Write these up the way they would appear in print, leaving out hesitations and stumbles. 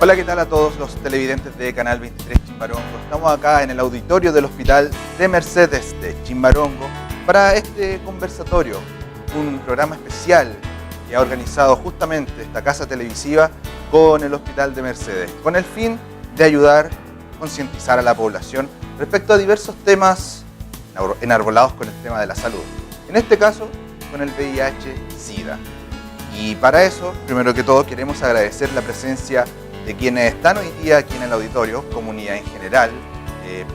Hola, ¿qué tal a todos los televidentes de Canal 23 Chimbarongo? Estamos acá en el auditorio del Hospital de Mercedes de Chimbarongo para este conversatorio, un programa especial que ha organizado justamente esta casa televisiva con el Hospital de Mercedes, con el fin de ayudar, concientizar a la población respecto a diversos temas enarbolados con el tema de la salud. En este caso, con el VIH-Sida. Y para eso, primero que todo, queremos agradecer la presencia de quienes están hoy día aquí en el auditorio, comunidad en general,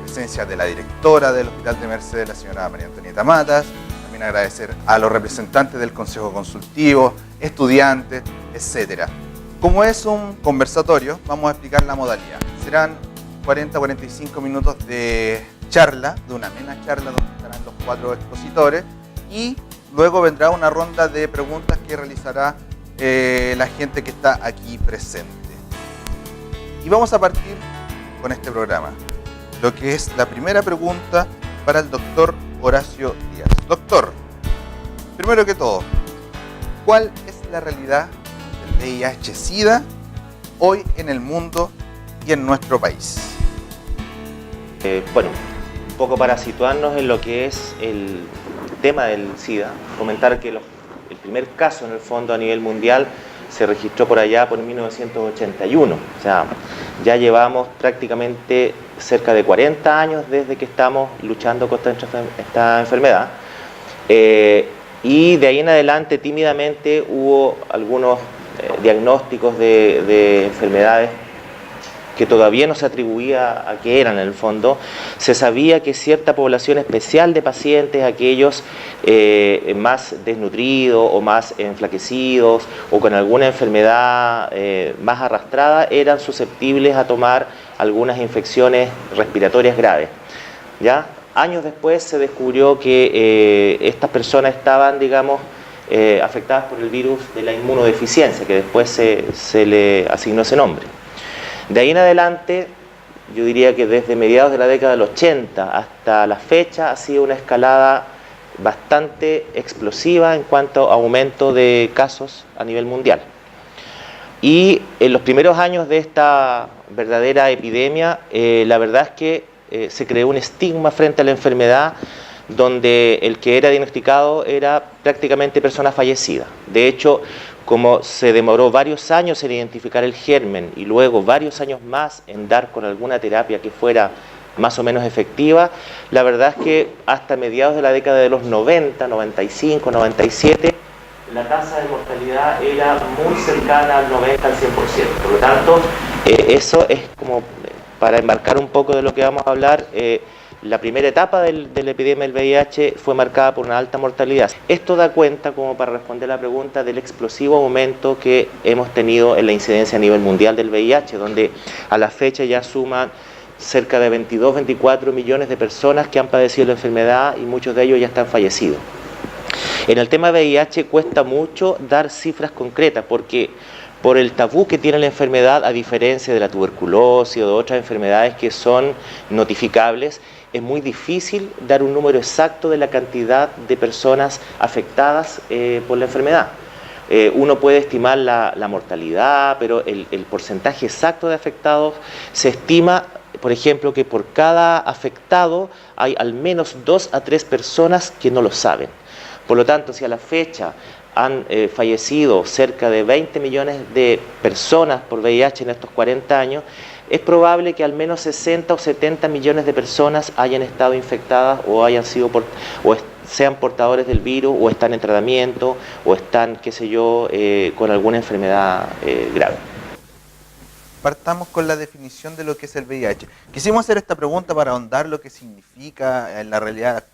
presencia de la directora del Hospital de Mercedes, la señora María Antonieta Matas, también agradecer a los representantes del Consejo Consultivo, estudiantes, etc. Como es un conversatorio, vamos a explicar la modalidad. Serán 40-45 minutos de charla, de una amena charla donde estarán los 4 expositores y luego vendrá una ronda de preguntas que realizará la gente que está aquí presente. Y vamos a partir con este programa, lo que es la primera pregunta para el doctor Horacio Díaz. Doctor, primero que todo, ¿cuál es la realidad del VIH-Sida hoy en el mundo y en nuestro país? Bueno, un poco para situarnos en lo que es el tema del SIDA, comentar que el primer caso en el fondo a nivel mundial se registró por allá por 1981, o sea, ya llevamos prácticamente cerca de 40 años desde que estamos luchando contra esta enfermedad, y de ahí en adelante tímidamente hubo algunos diagnósticos de enfermedades que todavía no se atribuía a qué eran en el fondo. Se sabía que cierta población especial de pacientes, aquellos más desnutridos o más enflaquecidos o con alguna enfermedad más arrastrada, eran susceptibles a tomar algunas infecciones respiratorias graves. ¿Ya? Años después se descubrió que estas personas estaban, digamos, afectadas por el virus de la inmunodeficiencia, que después se le asignó ese nombre. De ahí en adelante, yo diría que desde mediados de la década del 80 hasta la fecha ha sido una escalada bastante explosiva en cuanto a aumento de casos a nivel mundial. Y en los primeros años de esta verdadera epidemia, la verdad es que se creó un estigma frente a la enfermedad donde el que era diagnosticado era prácticamente persona fallecida. De hecho, como se demoró varios años en identificar el germen y luego varios años más en dar con alguna terapia que fuera más o menos efectiva, la verdad es que hasta mediados de la década de los 90, 95, 97, la tasa de mortalidad era muy cercana al 90, al 100%. Por lo tanto, eso es como, para enmarcar un poco de lo que vamos a hablar, la primera etapa de la epidemia del VIH fue marcada por una alta mortalidad. Esto da cuenta, como para responder la pregunta, del explosivo aumento que hemos tenido en la incidencia a nivel mundial del VIH, donde a la fecha ya suman cerca de 22-24 millones de personas que han padecido la enfermedad y muchos de ellos ya están fallecidos. En el tema VIH cuesta mucho dar cifras concretas porque por el tabú que tiene la enfermedad, a diferencia de la tuberculosis o de otras enfermedades que son notificables, es muy difícil dar un número exacto de la cantidad de personas afectadas por la enfermedad. Uno puede estimar la mortalidad, pero el porcentaje exacto de afectados se estima, por ejemplo, que por cada afectado hay al menos 2 a 3 personas que no lo saben. Por lo tanto, si a la fecha han fallecido cerca de 20 millones de personas por VIH en estos 40 años, es probable que al menos 60 o 70 millones de personas hayan estado infectadas o hayan sido sean portadores del virus o están en tratamiento o están, qué sé yo, con alguna enfermedad grave. Partamos con la definición de lo que es el VIH. Quisimos hacer esta pregunta para ahondar lo que significa en la realidad.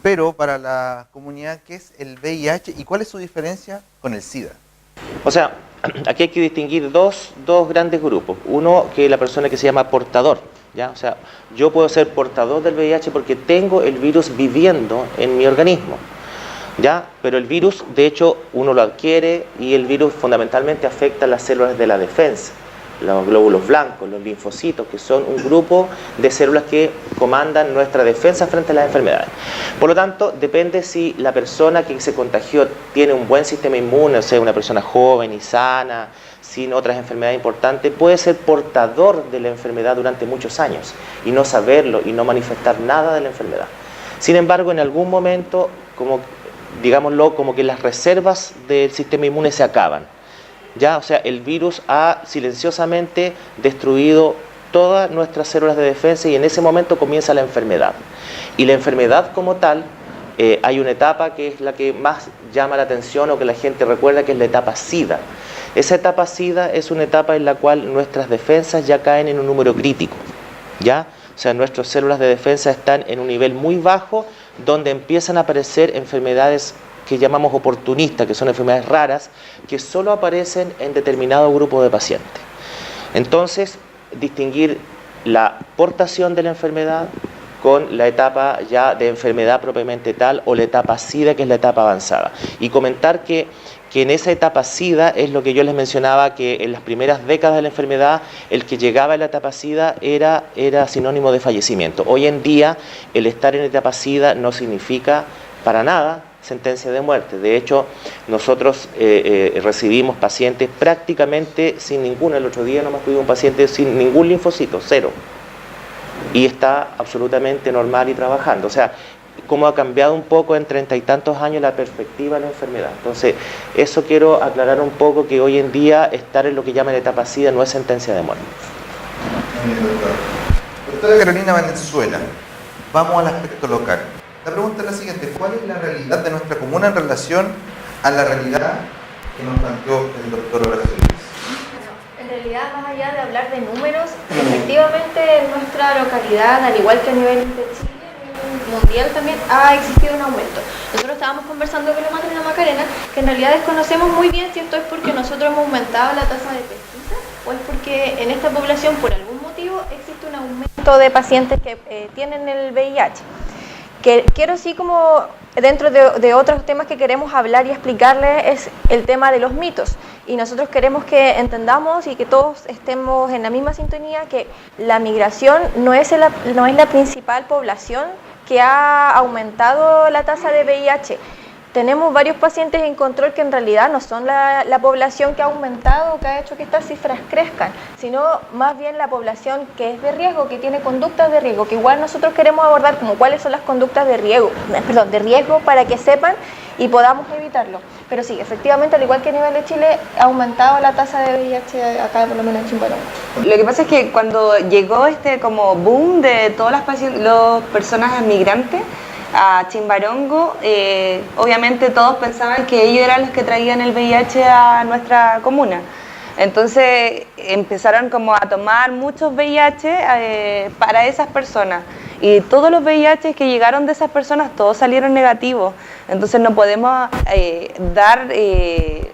Pero para la comunidad, ¿qué es el VIH y cuál es su diferencia con el SIDA? O sea, aquí hay que distinguir dos grandes grupos. Uno, que es la persona que se llama portador, ¿ya? O sea, yo puedo ser portador del VIH porque tengo el virus viviendo en mi organismo, ¿ya? Pero el virus, de hecho, uno lo adquiere y el virus fundamentalmente afecta a las células de la defensa. los glóbulos blancos, los linfocitos, que son un grupo de células que comandan nuestra defensa frente a las enfermedades. Por lo tanto, depende si la persona que se contagió tiene un buen sistema inmune, o sea, una persona joven y sana, sin otras enfermedades importantes, puede ser portador de la enfermedad durante muchos años y no saberlo y no manifestar nada de la enfermedad. Sin embargo, en algún momento, digámoslo, como que las reservas del sistema inmune se acaban. Ya, o sea, el virus ha silenciosamente destruido todas nuestras células de defensa y en ese momento comienza la enfermedad. Y la enfermedad como tal, hay una etapa que es la que más llama la atención o que la gente recuerda, que es la etapa SIDA. Esa etapa SIDA es una etapa en la cual nuestras defensas ya caen en un número crítico, ¿ya? O sea, nuestras células de defensa están en un nivel muy bajo, donde empiezan a aparecer enfermedades que llamamos oportunistas, que son enfermedades raras, que solo aparecen en determinado grupo de pacientes. Entonces, distinguir la portación de la enfermedad con la etapa ya de enfermedad propiamente tal, o la etapa SIDA, que es la etapa avanzada. Y comentar que en esa etapa SIDA es lo que yo les mencionaba, que en las primeras décadas de la enfermedad, el que llegaba a la etapa SIDA era sinónimo de fallecimiento. Hoy en día, el estar en la etapa SIDA no significa para nada sentencia de muerte. De hecho, nosotros recibimos pacientes prácticamente sin ninguna. El otro día nomás tuvimos un paciente sin ningún linfocito, 0. Y está absolutamente normal y trabajando. O sea, cómo ha cambiado un poco en 30 y tantos años la perspectiva de la enfermedad. Entonces, eso quiero aclarar un poco, que hoy en día estar en lo que llaman la etapa SIDA no es sentencia de muerte. Doctora Carolina Valenzuela, vamos al aspecto local. La pregunta es la siguiente: ¿cuál es la realidad de nuestra comuna en relación a la realidad que nos planteó el doctor Horacio Luis? En realidad, más allá de hablar de números, efectivamente en nuestra localidad, al igual que a nivel de Chile, a nivel mundial también, ha existido un aumento. Nosotros estábamos conversando con la Matrona Macarena, que en realidad desconocemos muy bien si esto es porque nosotros hemos aumentado la tasa de pesquisa o es porque en esta población, por algún motivo, existe un aumento de pacientes que tienen el VIH. Que quiero sí, como dentro de otros temas que queremos hablar y explicarles, es el tema de los mitos. Y nosotros queremos que entendamos y que todos estemos en la misma sintonía, que la migración no es la principal población que ha aumentado la tasa de VIH. Tenemos varios pacientes en control que en realidad no son la población que ha aumentado o que ha hecho que estas cifras crezcan, sino más bien la población que es de riesgo, que tiene conductas de riesgo, que igual nosotros queremos abordar como cuáles son las conductas de riesgo para que sepan y podamos evitarlo. Pero sí, efectivamente, al igual que a nivel de Chile, ha aumentado la tasa de VIH acá, por lo menos en Chimbarongo. Lo que pasa es que cuando llegó este como boom de todas las personas migrantes a Chimbarongo, obviamente todos pensaban que ellos eran los que traían el VIH a nuestra comuna. Entonces empezaron como a tomar muchos VIH para esas personas. Y todos los VIH que llegaron de esas personas, todos salieron negativos. Entonces no podemos dar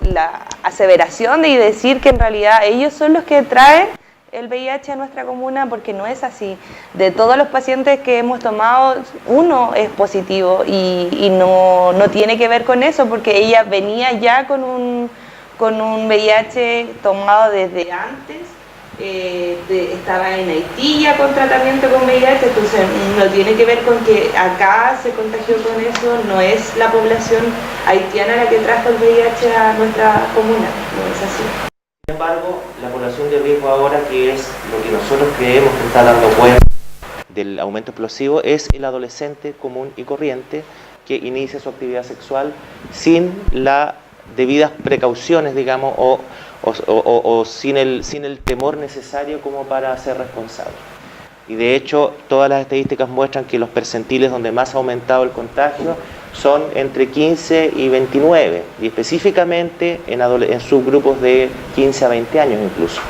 la aseveración de decir que en realidad ellos son los que traen el VIH a nuestra comuna, porque no es así. De todos los pacientes que hemos tomado, uno es positivo y no tiene que ver con eso, porque ella venía ya con un VIH tomado desde antes. Estaba en Haití ya con tratamiento con VIH, entonces no tiene que ver con que acá se contagió con eso. No es la población haitiana la que trajo el VIH a nuestra comuna, no es así. Sin embargo, la población de riesgo ahora, que es lo que nosotros creemos que está dando cuenta del aumento explosivo, es el adolescente común y corriente que inicia su actividad sexual sin las debidas precauciones, digamos, o sin el temor necesario como para ser responsable. Y de hecho, todas las estadísticas muestran que los percentiles donde más ha aumentado el contagio son entre 15 y 29, y específicamente en subgrupos de 15 a 20 años incluso,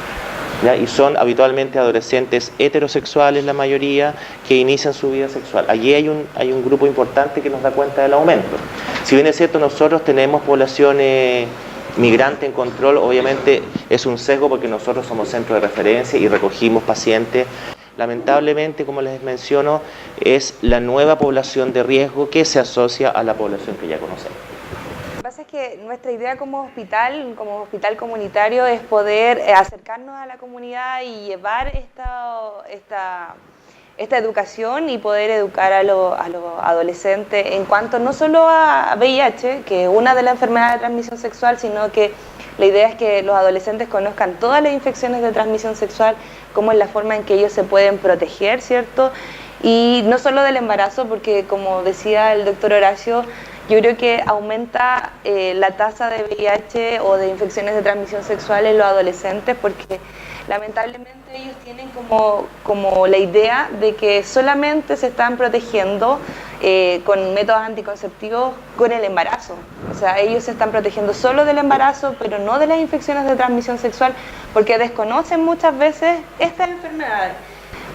¿ya? Y son habitualmente adolescentes heterosexuales, la mayoría, que inician su vida sexual. Allí hay un grupo importante que nos da cuenta del aumento. Si bien es cierto, nosotros tenemos poblaciones migrante en control, obviamente es un sesgo porque nosotros somos centro de referencia y recogimos pacientes. Lamentablemente, como les menciono, es la nueva población de riesgo que se asocia a la población que ya conocemos. Lo que pasa es que que nuestra idea como hospital comunitario, es poder acercarnos a la comunidad y llevar esta educación y poder educar a los adolescentes en cuanto no solo a VIH, que es una de las enfermedades de transmisión sexual, sino que la idea es que los adolescentes conozcan todas las infecciones de transmisión sexual, cómo es la forma en que ellos se pueden proteger, ¿cierto? Y no solo del embarazo, porque como decía el doctor Horacio, yo creo que aumenta la tasa de VIH o de infecciones de transmisión sexual en los adolescentes, porque lamentablemente ellos tienen como la idea de que solamente se están protegiendo con métodos anticonceptivos con el embarazo. O sea, ellos se están protegiendo solo del embarazo, pero no de las infecciones de transmisión sexual, porque desconocen muchas veces estas enfermedades.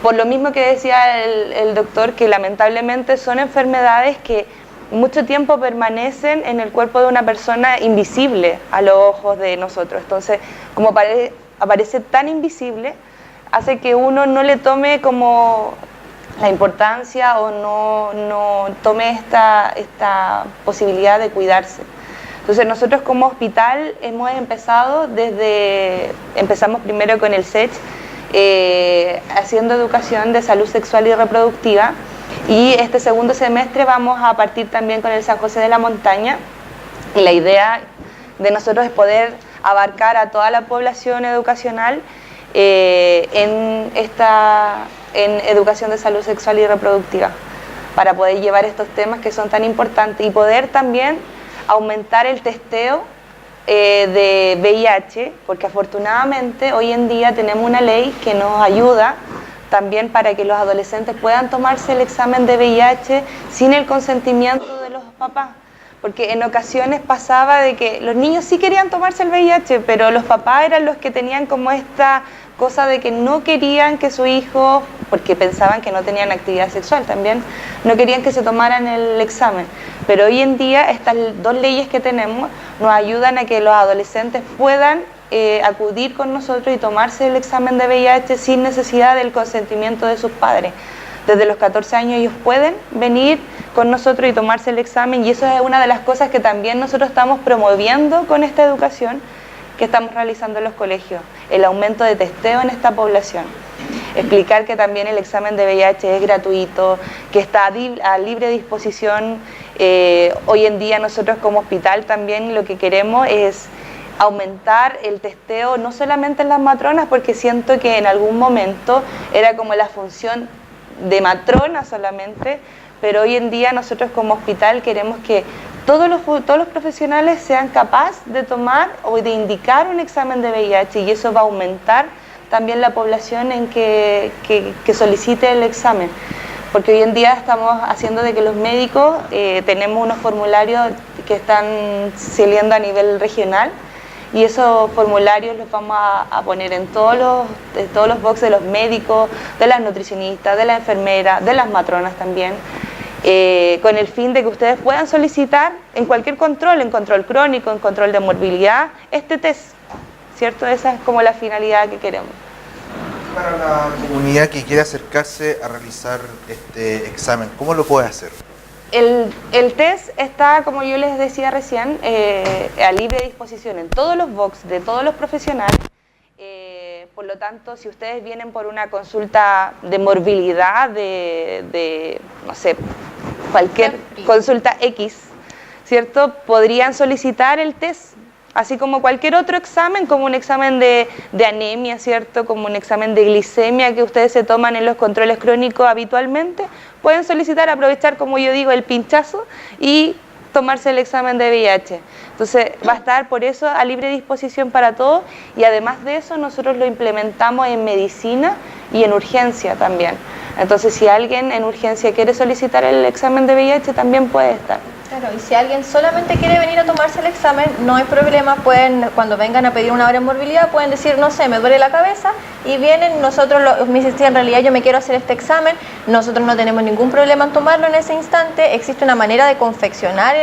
Por lo mismo que decía el doctor, que lamentablemente son enfermedades que mucho tiempo permanecen en el cuerpo de una persona invisible a los ojos de nosotros. Entonces, como aparece tan invisible, hace que uno no le tome como la importancia o no tome esta posibilidad de cuidarse. Entonces nosotros como hospital empezamos primero con el SECH, haciendo educación de salud sexual y reproductiva, y este segundo semestre vamos a partir también con el San José de la Montaña, y la idea de nosotros es poder abarcar a toda la población educacional en educación de salud sexual y reproductiva, para poder llevar estos temas que son tan importantes y poder también aumentar el testeo de VIH, porque afortunadamente hoy en día tenemos una ley que nos ayuda también para que los adolescentes puedan tomarse el examen de VIH sin el consentimiento de los papás. Porque en ocasiones pasaba de que los niños sí querían tomarse el VIH, pero los papás eran los que tenían como esta cosa de que no querían que su hijo, porque pensaban que no tenían actividad sexual también, no querían que se tomaran el examen. Pero hoy en día estas dos leyes que tenemos nos ayudan a que los adolescentes puedan acudir con nosotros y tomarse el examen de VIH sin necesidad del consentimiento de sus padres. Desde los 14 años ellos pueden venir con nosotros y tomarse el examen, y eso es una de las cosas que también nosotros estamos promoviendo con esta educación que estamos realizando en los colegios, el aumento de testeo en esta población. Explicar que también el examen de VIH es gratuito, que está a libre disposición. Hoy en día nosotros como hospital también lo que queremos es aumentar el testeo, no solamente en las matronas, porque siento que en algún momento era como la función de matrona solamente, pero hoy en día nosotros como hospital queremos que todos los profesionales sean capaces de tomar o de indicar un examen de VIH, y eso va a aumentar también la población en que solicite el examen, porque hoy en día estamos haciendo de que los médicos tenemos unos formularios que están saliendo a nivel regional, y esos formularios los vamos a poner en todos los boxes de los médicos, de las nutricionistas, de las enfermeras, de las matronas también, con el fin de que ustedes puedan solicitar en cualquier control, en control crónico, en control de morbilidad, este test, ¿cierto? Esa es como la finalidad que queremos. Para la comunidad que quiera acercarse a realizar este examen, ¿cómo lo puede hacer? El test está, como yo les decía recién, a libre disposición en todos los box de todos los profesionales. Por lo tanto, si ustedes vienen por una consulta de morbilidad, no sé, cualquier consulta X, ¿cierto? Podrían solicitar el test, así como cualquier otro examen, como un examen de anemia, ¿cierto? Como un examen de glicemia que ustedes se toman en los controles crónicos habitualmente. Pueden solicitar, aprovechar, como yo digo, el pinchazo y tomarse el examen de VIH. Entonces va a estar por eso a libre disposición para todos, y además de eso nosotros lo implementamos en medicina y en urgencia también. Entonces si alguien en urgencia quiere solicitar el examen de VIH también puede estar. Claro, y si alguien solamente quiere venir a tomarse el examen, no hay problema, cuando vengan a pedir una hora en morbilidad, pueden decir, no sé, me duele la cabeza, y vienen, nosotros, me dicen, en realidad yo me quiero hacer este examen, nosotros no tenemos ningún problema en tomarlo en ese instante. Existe una manera de confeccionar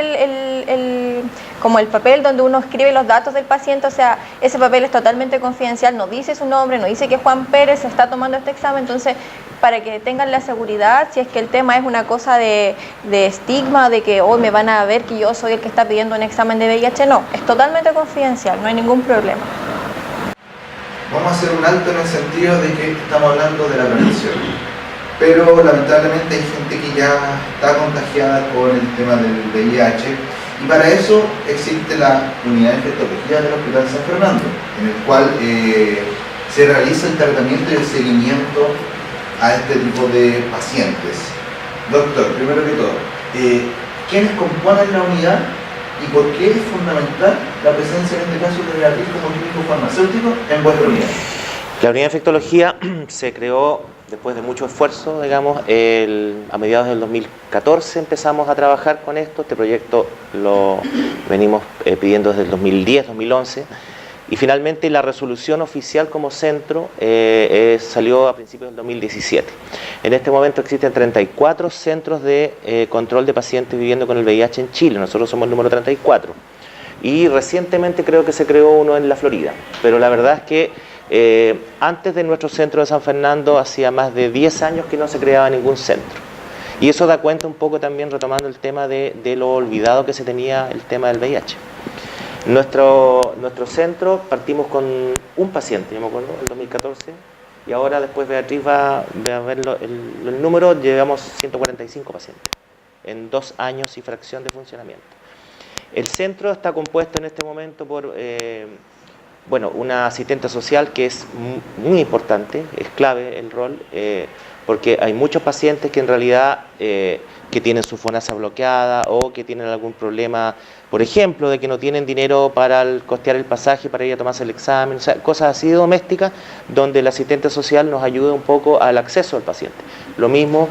como el papel donde uno escribe los datos del paciente, o sea, ese papel es totalmente confidencial, no dice su nombre, no dice que Juan Pérez está tomando este examen, entonces para que tengan la seguridad, si es que el tema es una cosa de estigma, de que hoy me van a ver que yo soy el que está pidiendo un examen de VIH, no, es totalmente confidencial, no hay ningún problema. Vamos a hacer un alto en el sentido de que estamos hablando de la prevención, pero lamentablemente hay gente que ya está contagiada con el tema del VIH, y para eso existe la unidad de infectología del Hospital San Fernando, en el cual se realiza el tratamiento y el seguimiento a este tipo de pacientes. Doctor, primero que todo, ¿quiénes componen la unidad y por qué es fundamental la presencia en este caso de Beatriz como químico farmacéutico en vuestra unidad? La unidad de infectología se creó después de mucho esfuerzo, digamos, a mediados del 2014 empezamos a trabajar con esto. Este proyecto lo venimos pidiendo desde el 2010, 2011. Y finalmente la resolución oficial como centro salió a principios del 2017. En este momento existen 34 centros de control de pacientes viviendo con el VIH en Chile. Nosotros somos el número 34. Y recientemente creo que se creó uno en la Florida. Pero la verdad es que antes de nuestro centro de San Fernando hacía más de 10 años que no se creaba ningún centro. Y eso da cuenta un poco también, retomando el tema de lo olvidado que se tenía el tema del VIH. Nuestro centro partimos con un paciente, yo me acuerdo, en 2014, y ahora después Beatriz va a ver el número, llevamos 145 pacientes en 2 años y fracción de funcionamiento. El centro está compuesto en este momento por una asistente social que es muy importante, es clave el rol, porque hay muchos pacientes que en realidad que tienen su FONASA bloqueada o que tienen algún problema, por ejemplo, de que no tienen dinero para costear el pasaje para ir a tomarse el examen, o sea, cosas así domésticas, donde el asistente social nos ayuda un poco al acceso al paciente. Lo mismo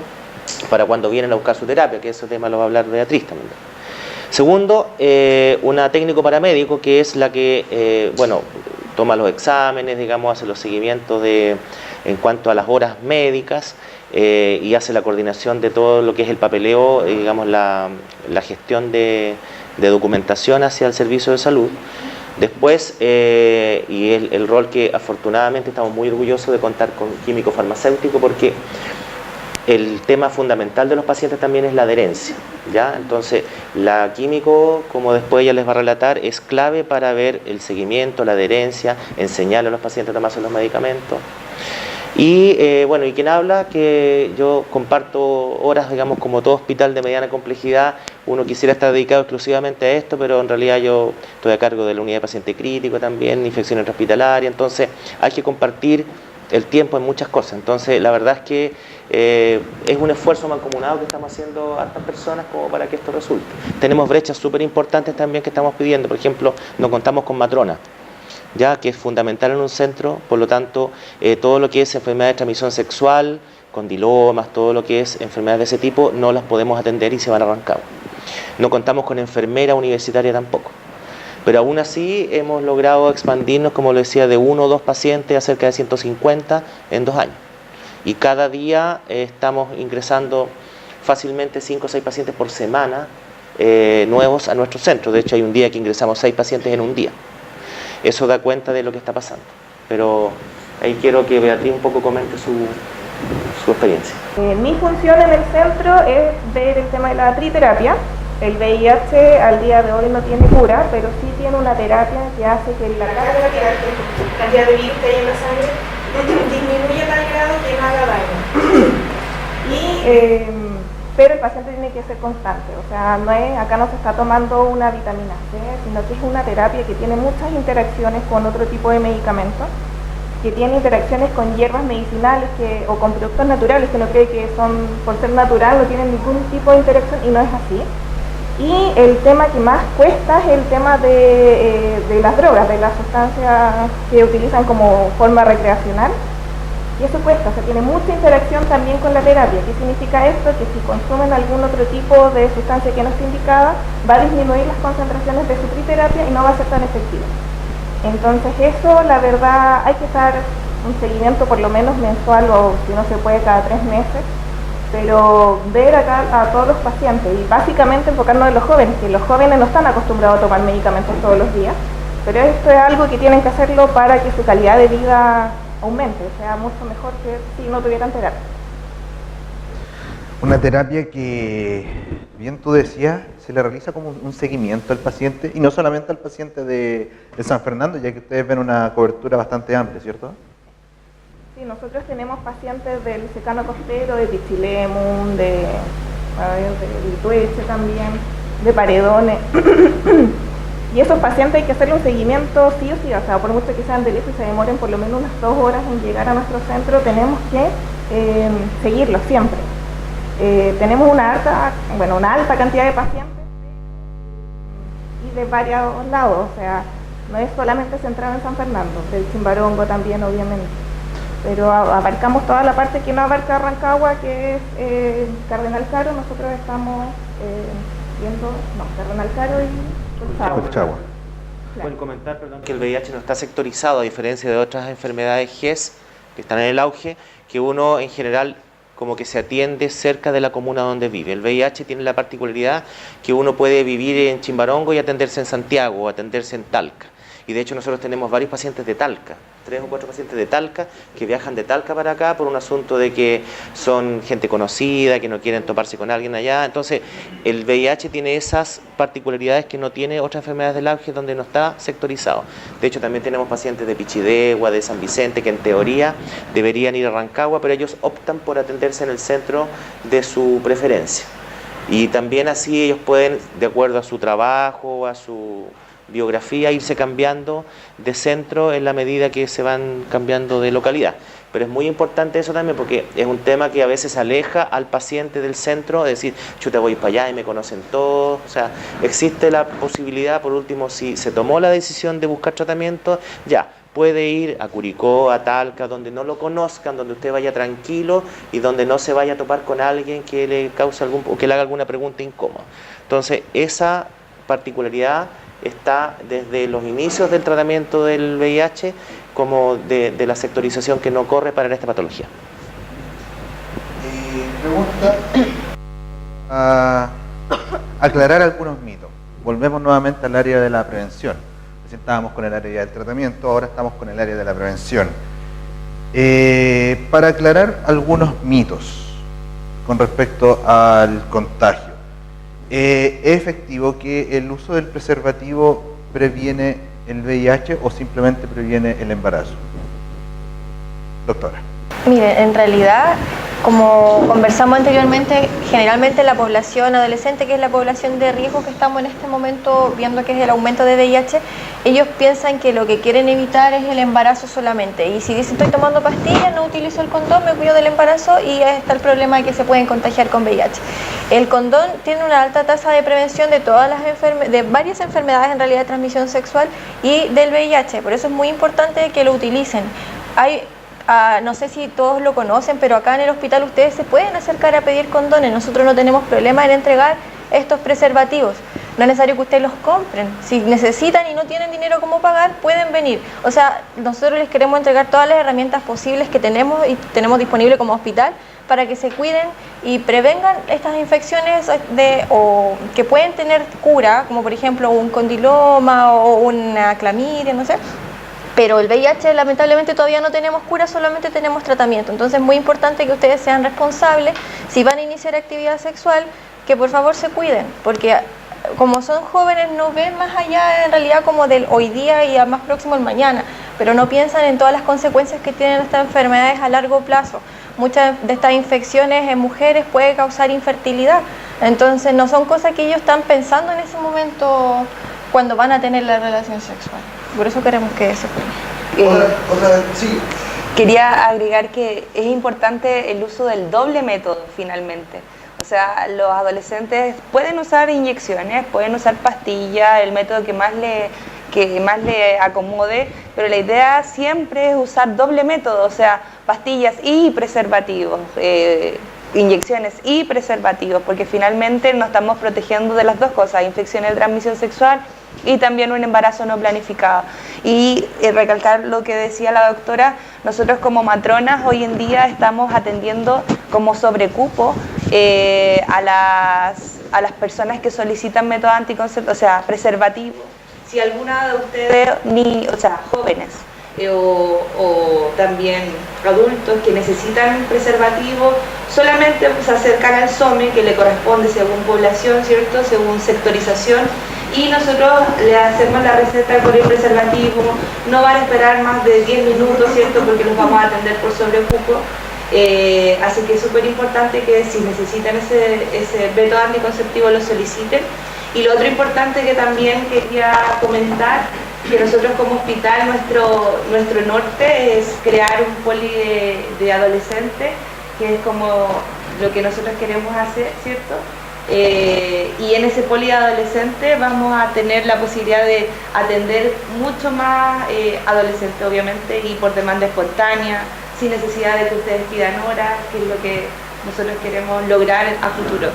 para cuando vienen a buscar su terapia, que ese tema lo va a hablar Beatriz también. Segundo, una técnico paramédico que es la que, toma los exámenes, digamos, hace los seguimientos en cuanto a las horas médicas, y hace la coordinación de todo lo que es el papeleo, digamos, la gestión de documentación hacia el servicio de salud. Después, y el rol que afortunadamente estamos muy orgullosos de contar con químico farmacéutico, porque el tema fundamental de los pacientes también es la adherencia, ¿ya? Entonces, la químico, como después ella les va a relatar, es clave para ver el seguimiento, la adherencia, enseñarle a los pacientes a tomarse los medicamentos. Y y quien habla, que yo comparto horas, digamos, como todo hospital de mediana complejidad, uno quisiera estar dedicado exclusivamente a esto, pero en realidad yo estoy a cargo de la unidad de paciente crítico también, infección intrahospitalaria, entonces hay que compartir el tiempo en muchas cosas. Entonces la verdad es que es un esfuerzo mancomunado que estamos haciendo hartas personas como para que esto resulte. Tenemos brechas súper importantes también que estamos pidiendo, por ejemplo, no contamos con matrona, ya que es fundamental en un centro, por lo tanto, todo lo que es enfermedad de transmisión sexual, condilomas, todo lo que es enfermedades de ese tipo, no las podemos atender y se van a arrancar. No contamos con enfermera universitaria tampoco, pero aún así hemos logrado expandirnos, como lo decía, de 1 o 2 pacientes a cerca de 150 en 2 años. Y cada día estamos ingresando fácilmente 5 o 6 pacientes por semana nuevos a nuestro centro. De hecho, hay un día que ingresamos 6 pacientes en un día. Eso da cuenta de lo que está pasando. Pero ahí quiero que Beatriz un poco comente su experiencia. Mi función en el centro es ver el tema de la triterapia. El VIH al día de hoy no tiene cura, pero sí tiene una terapia que hace que la carga que hay, la cantidad de virus que hay en la sangre, disminuya a tal grado que no haga daño. Pero el paciente tiene que ser constante, o sea, acá no se está tomando una vitamina C, sino que es una terapia que tiene muchas interacciones con otro tipo de medicamentos, que tiene interacciones con hierbas medicinales o con productos naturales, que no cree que son, por ser natural, no tienen ningún tipo de interacción, y no es así. Y el tema que más cuesta es el tema de las drogas, de las sustancias que utilizan como forma recreacional. Y eso cuesta, o sea, tiene mucha interacción también con la terapia. ¿Qué significa esto? Que si consumen algún otro tipo de sustancia que no esté indicada, va a disminuir las concentraciones de su triterapia y no va a ser tan efectiva. Entonces eso, la verdad, hay que estar un seguimiento por lo menos mensual o si no se puede cada 3 meses, pero ver acá a todos los pacientes y básicamente enfocarnos en los jóvenes, que los jóvenes no están acostumbrados a tomar medicamentos todos los días, pero esto es algo que tienen que hacerlo para que su calidad de vida aumente, sea mucho mejor que si no tuvieran terapia. Una terapia que, bien tú decías, se le realiza como un seguimiento al paciente, y no solamente al paciente de San Fernando, ya que ustedes ven una cobertura bastante amplia, ¿cierto? Sí, nosotros tenemos pacientes del secano costero, de Pichilemu, de Litueche también, de Paredones. Y esos pacientes hay que hacerle un seguimiento sí o sí, o sea, por mucho que sean de lejos y se demoren por lo menos unas 2 horas en llegar a nuestro centro, tenemos que seguirlos siempre. Tenemos una alta cantidad de pacientes y de varios lados, o sea, no es solamente centrado en San Fernando, del Chimbarongo también obviamente, pero abarcamos toda la parte que no abarca Rancagua, que es Cardenal Caro. Nosotros estamos Cardenal Caro y Colchagua. Pueden comentar, perdón, que el VIH no está sectorizado, a diferencia de otras enfermedades GES que están en el auge, que uno en general como que se atiende cerca de la comuna donde vive. El VIH tiene la particularidad que uno puede vivir en Chimbarongo y atenderse en Santiago o atenderse en Talca. Y de hecho nosotros tenemos varios pacientes de Talca, 3 o 4 pacientes de Talca que viajan de Talca para acá por un asunto de que son gente conocida, que no quieren toparse con alguien allá. Entonces el VIH tiene esas particularidades que no tiene otras enfermedades del auge donde no está sectorizado. De hecho también tenemos pacientes de Pichidegua, de San Vicente, que en teoría deberían ir a Rancagua, pero ellos optan por atenderse en el centro de su preferencia. Y también así ellos pueden, de acuerdo a su trabajo, a su biografía, irse cambiando de centro en la medida que se van cambiando de localidad. Pero es muy importante eso también, porque es un tema que a veces aleja al paciente del centro, de decir, chuta, voy para allá y me conocen todos. O sea, existe la posibilidad, por último, si se tomó la decisión de buscar tratamiento, ya, puede ir a Curicó, a Talca, donde no lo conozcan, donde usted vaya tranquilo y donde no se vaya a topar con alguien que le cause o que le haga alguna pregunta incómoda. Entonces, esa particularidad está desde los inicios del tratamiento del VIH como de la sectorización que no corre para esta patología. Pregunta, aclarar algunos mitos. Volvemos nuevamente al área de la prevención. Recién estábamos con el área del tratamiento, ahora estamos con el área de la prevención. Para aclarar algunos mitos con respecto al contagio. ¿Es efectivo que el uso del preservativo previene el VIH o simplemente previene el embarazo? Doctora. Mire, en realidad, como conversamos anteriormente, generalmente la población adolescente, que es la población de riesgo que estamos en este momento viendo que es el aumento de VIH, ellos piensan que lo que quieren evitar es el embarazo solamente. Y si dicen estoy tomando pastillas, no utilizo el condón, me cuido del embarazo y ahí está el problema de que se pueden contagiar con VIH. El condón tiene una alta tasa de prevención de de varias enfermedades en realidad de transmisión sexual y del VIH, por eso es muy importante que lo utilicen. No sé si todos lo conocen, pero acá en el hospital ustedes se pueden acercar a pedir condones. Nosotros no tenemos problema en entregar estos preservativos. No es necesario que ustedes los compren. Si necesitan y no tienen dinero como pagar, pueden venir. O sea, nosotros les queremos entregar todas las herramientas posibles que tenemos y tenemos disponible como hospital para que se cuiden y prevengan estas infecciones o que pueden tener cura, como por ejemplo un condiloma o una clamidia, no sé. Pero el VIH lamentablemente todavía no tenemos cura, solamente tenemos tratamiento. Entonces es muy importante que ustedes sean responsables, si van a iniciar actividad sexual, que por favor se cuiden, porque como son jóvenes no ven más allá en realidad como del hoy día y a más próximo el mañana, pero no piensan en todas las consecuencias que tienen estas enfermedades a largo plazo. Muchas de estas infecciones en mujeres pueden causar infertilidad, entonces no son cosas que ellos están pensando en ese momento cuando van a tener la relación sexual. Por eso queremos que se cuiden. Sí. Quería agregar que es importante el uso del doble método finalmente. O sea, los adolescentes pueden usar inyecciones, pueden usar pastillas, el método que más le acomode, pero la idea siempre es usar doble método, o sea, pastillas y preservativos, inyecciones y preservativos, porque finalmente nos estamos protegiendo de las dos cosas, infecciones de transmisión sexual y también un embarazo no planificado. Y recalcar lo que decía la doctora, nosotros como matronas hoy en día estamos atendiendo como sobrecupo a las personas que solicitan métodos anticonceptivos, o sea, preservativos. Si alguna de ustedes, jóvenes, o también adultos que necesitan preservativo, solamente se acercan al SOME que le corresponde según población, ¿cierto? Según sectorización, y nosotros le hacemos la receta con el preservativo. No van a esperar más de 10 minutos, ¿cierto? Porque los vamos a atender por sobrecupo. Así que es súper importante que si necesitan ese método anticonceptivo lo soliciten. Y lo otro importante que también quería comentar, que nosotros como hospital, nuestro norte es crear un poli de adolescentes, que es como lo que nosotros queremos hacer, ¿cierto? Y en ese poli de adolescentes vamos a tener la posibilidad de atender mucho más adolescentes, obviamente, y por demanda espontánea, sin necesidad de que ustedes pidan horas, que es lo que nosotros queremos lograr a futuro.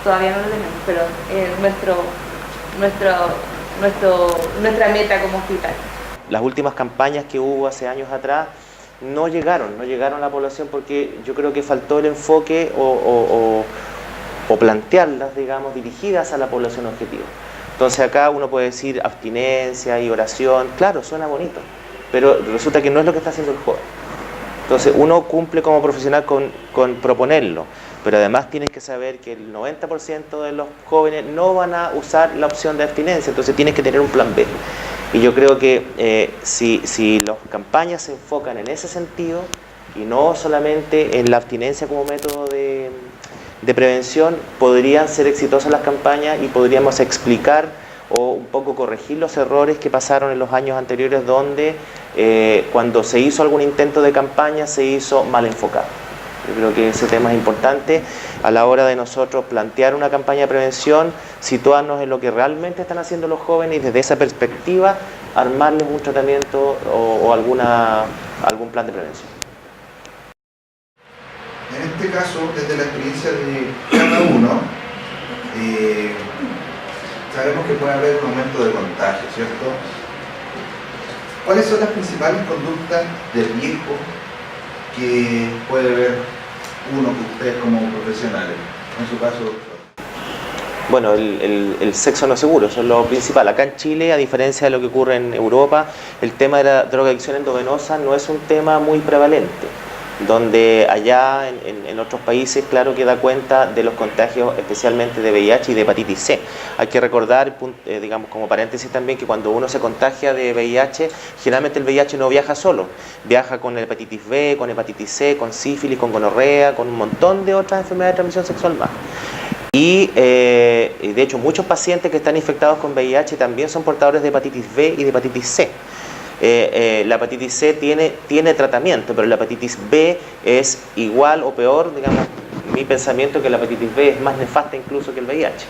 Todavía no lo tenemos, pero nuestra meta como hospital. Las últimas campañas que hubo hace años atrás no llegaron a la población porque yo creo que faltó el enfoque o plantearlas, digamos, dirigidas a la población objetivo. Entonces acá uno puede decir abstinencia y oración, claro, suena bonito, pero resulta que no es lo que está haciendo el joven. Entonces uno cumple como profesional con proponerlo, pero además tienes que saber que el 90% de los jóvenes no van a usar la opción de abstinencia, entonces tienes que tener un plan B. Y yo creo que si las campañas se enfocan en ese sentido y no solamente en la abstinencia como método de prevención, podrían ser exitosas las campañas y podríamos explicar o un poco corregir los errores que pasaron en los años anteriores donde cuando se hizo algún intento de campaña se hizo mal enfocado. Yo creo que ese tema es importante a la hora de nosotros plantear una campaña de prevención, situarnos en lo que realmente están haciendo los jóvenes y desde esa perspectiva armarles un tratamiento o algún plan de prevención. En este caso, desde la experiencia de cada uno, sabemos que puede haber un aumento de contagio, ¿cierto? ¿Cuáles son las principales conductas de riesgo que puede ver uno que ustedes como profesionales? En su caso, doctor. Bueno, el sexo no seguro, eso es lo principal. Acá en Chile, a diferencia de lo que ocurre en Europa, el tema de la drogadicción endovenosa no es un tema muy prevalente, donde allá en otros países, claro que da cuenta de los contagios especialmente de VIH y de hepatitis C. Hay que recordar, digamos como paréntesis también, que cuando uno se contagia de VIH, generalmente el VIH no viaja solo, viaja con hepatitis B, con hepatitis C, con sífilis, con gonorrea, con un montón de otras enfermedades de transmisión sexual más. Y de hecho muchos pacientes que están infectados con VIH también son portadores de hepatitis B y de hepatitis C. La hepatitis C tiene tratamiento, pero la hepatitis B es igual o peor, digamos, mi pensamiento que la hepatitis B es más nefasta incluso que el VIH,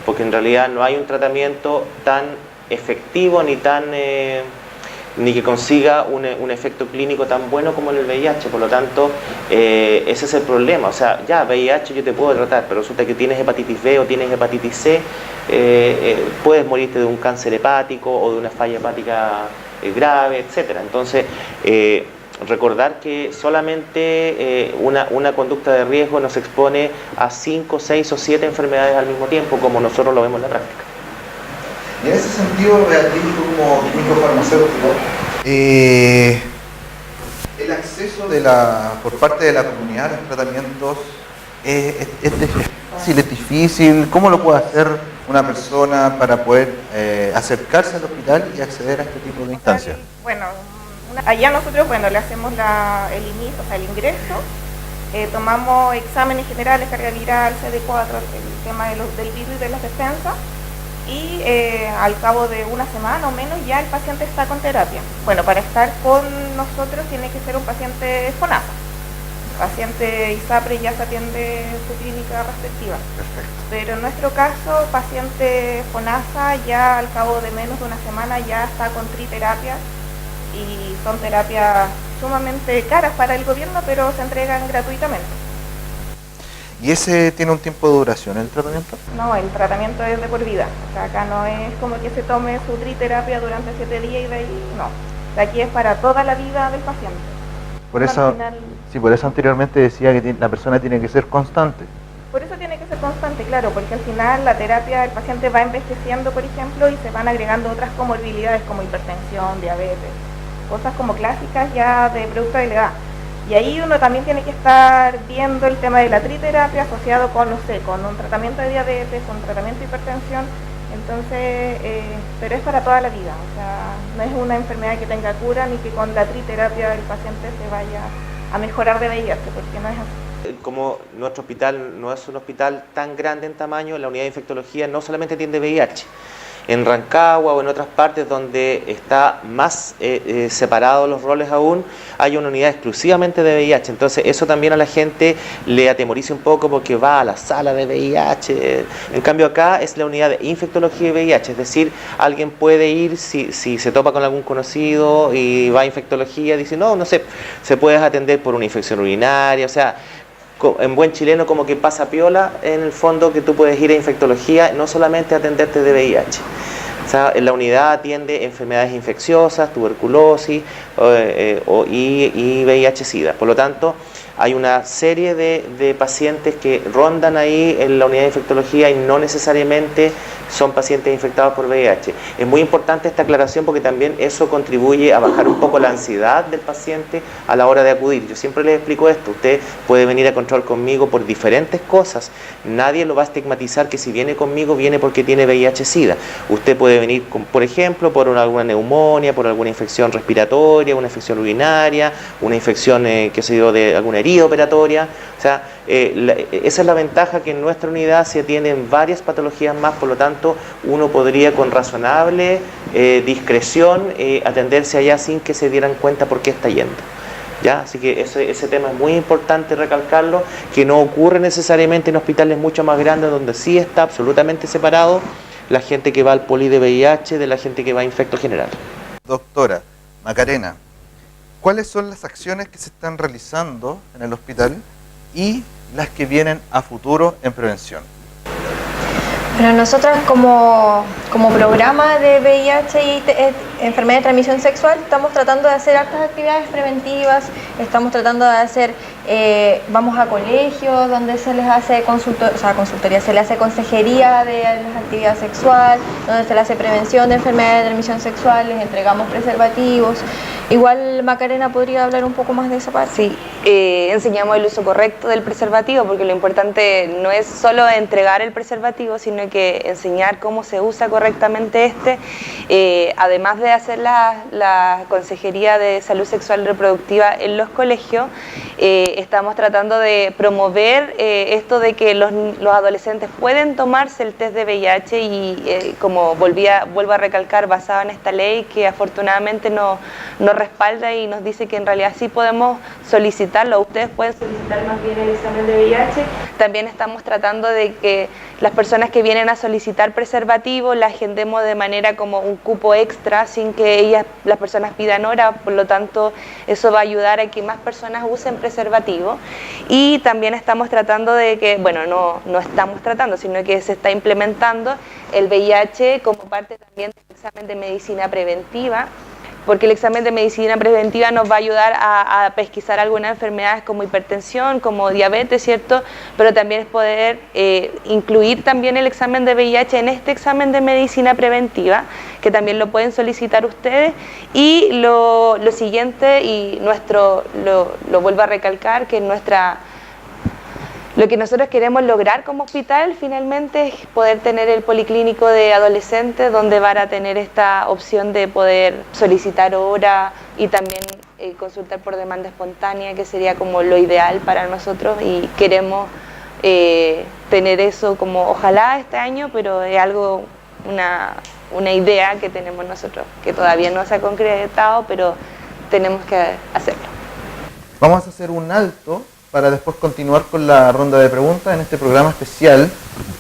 porque en realidad no hay un tratamiento tan efectivo ni que consiga un efecto clínico tan bueno como en el VIH, por lo tanto ese es el problema. O sea, ya VIH yo te puedo tratar, pero resulta que tienes hepatitis B o tienes hepatitis C, puedes morirte de un cáncer hepático o de una falla hepática grave, etcétera. Entonces, recordar que solamente una conducta de riesgo nos expone a 5, 6 o 7 enfermedades al mismo tiempo, como nosotros lo vemos en la práctica. Y en ese sentido, Beatriz, como químico farmacéutico, el acceso por parte de la comunidad a los tratamientos es difícil. ¿Cómo lo puede hacer una persona para poder acercarse al hospital y acceder a este tipo de instancias? Bueno, allá nosotros le hacemos el inicio, o sea, el ingreso, tomamos exámenes generales, carga viral, CD4, el tema del virus y de las defensas, y al cabo de una semana o menos ya el paciente está con terapia. Bueno, para estar con nosotros tiene que ser un paciente FONASA. Paciente ISAPRE ya se atiende su clínica respectiva. Perfecto. Pero en nuestro caso, paciente FONASA ya al cabo de menos de una semana ya está con triterapia, y son terapias sumamente caras para el gobierno, pero se entregan gratuitamente. ¿Y ese tiene un tiempo de duración el tratamiento? No, el tratamiento es de por vida. O sea, acá no es como que se tome su triterapia durante 7 días y de ahí, no. O sea, aquí es para toda la vida del paciente. Por eso, por eso anteriormente decía que la persona tiene que ser constante. Por eso tiene que ser constante, claro, porque al final la terapia, el paciente va envejeciendo, por ejemplo, y se van agregando otras comorbilidades como hipertensión, diabetes. cosas como clásicas ya de producto de la edad. Y ahí uno también tiene que estar viendo el tema de la triterapia asociado con, no sé, con un tratamiento de diabetes, con un tratamiento de hipertensión. Entonces, pero es para toda la vida, o sea, no es una enfermedad que tenga cura ni que con la triterapia el paciente se vaya a mejorar de VIH, porque no es así. Como nuestro hospital no es un hospital tan grande en tamaño, la unidad de infectología no solamente atiende VIH. En Rancagua o en otras partes donde está más separados los roles aún, hay una unidad exclusivamente de VIH. Entonces eso también a la gente le atemoriza un poco porque va a la sala de VIH. En cambio acá es la unidad de infectología y VIH, es decir, alguien puede ir si se topa con algún conocido y va a infectología, dice no sé, se puede atender por una infección urinaria, o sea, en buen chileno como que pasa piola en el fondo que tú puedes ir a infectología, no solamente atenderte de VIH. O sea, en la unidad atiende enfermedades infecciosas, tuberculosis y VIH-Sida. Por lo tanto, hay una serie de pacientes que rondan ahí en la unidad de infectología y no necesariamente son pacientes infectados por VIH. Es muy importante esta aclaración porque también eso contribuye a bajar un poco la ansiedad del paciente a la hora de acudir. Yo siempre les explico esto, usted puede venir a control conmigo por diferentes cosas, nadie lo va a estigmatizar que si viene conmigo viene porque tiene VIH-Sida. Usted puede venir, por ejemplo, por alguna neumonía, por alguna infección respiratoria, una infección urinaria, una infección, de alguna herida operatoria. O sea, esa es la ventaja que en nuestra unidad se atienden varias patologías más, por lo tanto uno podría con razonable discreción atenderse allá sin que se dieran cuenta por qué está yendo. ¿Ya? Así que ese tema es muy importante recalcarlo, que no ocurre necesariamente en hospitales mucho más grandes donde sí está absolutamente separado la gente que va al poli de VIH de la gente que va a infecto general. Doctora Macarena, ¿cuáles son las acciones que se están realizando en el hospital y las que vienen a futuro en prevención? Bueno, nosotras como programa de VIH y enfermedad de transmisión sexual estamos tratando de hacer hartas actividades preventivas, estamos tratando de hacer, vamos a colegios donde se les hace consultoría, se le hace consejería de la actividad sexual, donde se le hace prevención de enfermedades de transmisión sexual, les entregamos preservativos. Igual Macarena podría hablar un poco más de esa parte. Sí, enseñamos el uso correcto del preservativo, porque lo importante no es solo entregar el preservativo, sino que enseñar cómo se usa correctamente además de hacer la consejería de salud sexual y reproductiva en los colegios, estamos tratando de promover esto de que los adolescentes pueden tomarse el test de VIH y como vuelvo a recalcar, basado en esta ley que afortunadamente nos respalda y nos dice que en realidad sí podemos solicitarlo, ustedes pueden solicitar más bien el examen de VIH. También estamos tratando de que las personas que vienen a solicitar preservativo la agendemos de manera como un cupo extra sin que las personas pidan hora, por lo tanto eso va a ayudar a que más personas usen preservativo. Y también estamos tratando de que, bueno, no estamos tratando, sino que se está implementando el VIH como parte también del examen de medicina preventiva, porque el examen de medicina preventiva nos va a ayudar a pesquisar algunas enfermedades como hipertensión, como diabetes, ¿cierto? Pero también es poder incluir también el examen de VIH en este examen de medicina preventiva, que también lo pueden solicitar ustedes. Y lo siguiente, y lo vuelvo a recalcar, que lo que nosotros queremos lograr como hospital finalmente es poder tener el policlínico de adolescentes donde van a tener esta opción de poder solicitar hora y también consultar por demanda espontánea, que sería como lo ideal para nosotros, y queremos tener eso como ojalá este año, pero es algo, una idea que tenemos nosotros, que todavía no se ha concretado, pero tenemos que hacerlo. Vamos a hacer un alto para después continuar con la ronda de preguntas en este programa especial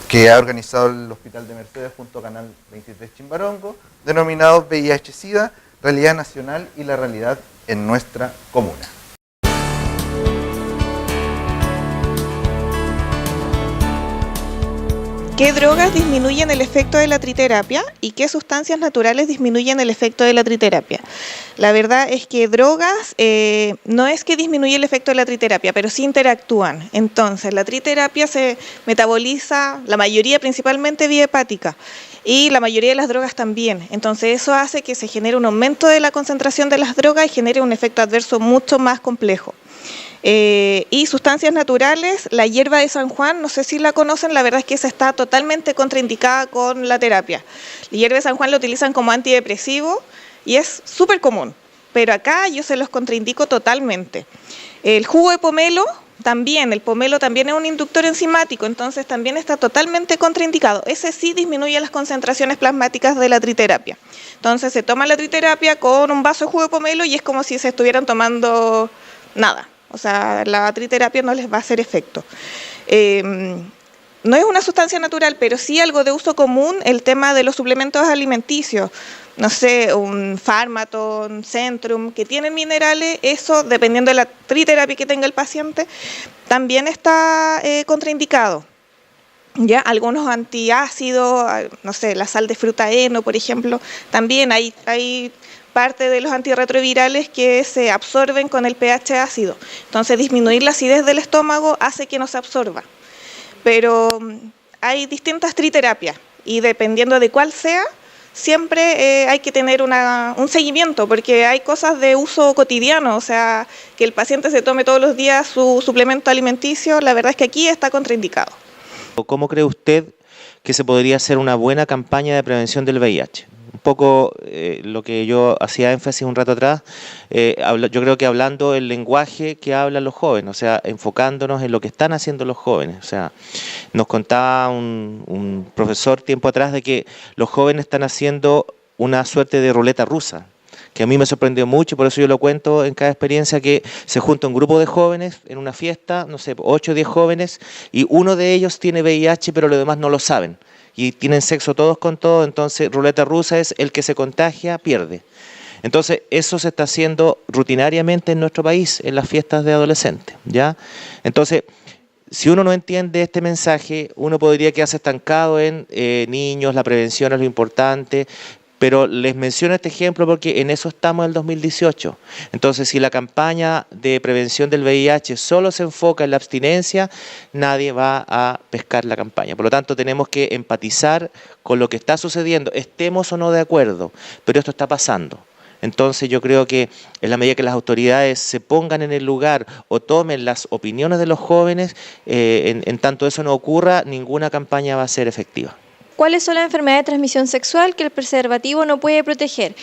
que ha organizado el Hospital de Mercedes junto a Canal 23 Chimbarongo, denominado VIH-Sida, Realidad Nacional y la Realidad en Nuestra Comuna. ¿Qué drogas disminuyen el efecto de la triterapia y qué sustancias naturales disminuyen el efecto de la triterapia? La verdad es que drogas no es que disminuye el efecto de la triterapia, pero sí interactúan. Entonces, la triterapia se metaboliza, la mayoría principalmente vía hepática, y la mayoría de las drogas también. Entonces, eso hace que se genere un aumento de la concentración de las drogas y genere un efecto adverso mucho más complejo. Y sustancias naturales, la hierba de San Juan, no sé si la conocen, la verdad es que esa está totalmente contraindicada con la terapia. La hierba de San Juan la utilizan como antidepresivo y es súper común, pero acá yo se los contraindico totalmente. El jugo de pomelo también, el pomelo también es un inductor enzimático, entonces también está totalmente contraindicado. Ese sí disminuye las concentraciones plasmáticas de la triterapia. Entonces se toma la triterapia con un vaso de jugo de pomelo y es como si se estuvieran tomando nada. O sea, la triterapia no les va a hacer efecto. No es una sustancia natural, pero sí algo de uso común, el tema de los suplementos alimenticios. No sé, un Fármato, un Centrum, que tienen minerales, eso, dependiendo de la triterapia que tenga el paciente, también está contraindicado. ¿Ya? Algunos antiácidos, no sé, la sal de fruta heno, por ejemplo, también hay parte de los antirretrovirales que se absorben con el pH ácido. Entonces, disminuir la acidez del estómago hace que no se absorba. Pero hay distintas triterapias y dependiendo de cuál sea, siempre hay que tener un seguimiento, porque hay cosas de uso cotidiano, o sea, que el paciente se tome todos los días su suplemento alimenticio, la verdad es que aquí está contraindicado. ¿Cómo cree usted que se podría hacer una buena campaña de prevención del VIH? Un poco lo que yo hacía énfasis un rato atrás, yo creo que hablando el lenguaje que hablan los jóvenes, o sea, enfocándonos en lo que están haciendo los jóvenes. O sea, nos contaba un profesor tiempo atrás de que los jóvenes están haciendo una suerte de ruleta rusa, que a mí me sorprendió mucho, por eso yo lo cuento en cada experiencia, que se junta un grupo de jóvenes en una fiesta, no sé, 8 o 10 jóvenes, y uno de ellos tiene VIH, pero los demás no lo saben. Y tienen sexo todos con todos, entonces ruleta rusa es el que se contagia, pierde. Entonces eso se está haciendo rutinariamente en nuestro país, en las fiestas de adolescentes, ¿ya? Entonces, si uno no entiende este mensaje, uno podría quedarse estancado en niños, la prevención es lo importante, pero les menciono este ejemplo porque en eso estamos en el 2018. Entonces, si la campaña de prevención del VIH solo se enfoca en la abstinencia, nadie va a pescar la campaña. Por lo tanto, tenemos que empatizar con lo que está sucediendo, estemos o no de acuerdo, pero esto está pasando. Entonces yo creo que en la medida que las autoridades se pongan en el lugar o tomen las opiniones de los jóvenes, en tanto eso no ocurra, ninguna campaña va a ser efectiva. ¿Cuáles son las enfermedades de transmisión sexual que el preservativo no puede proteger?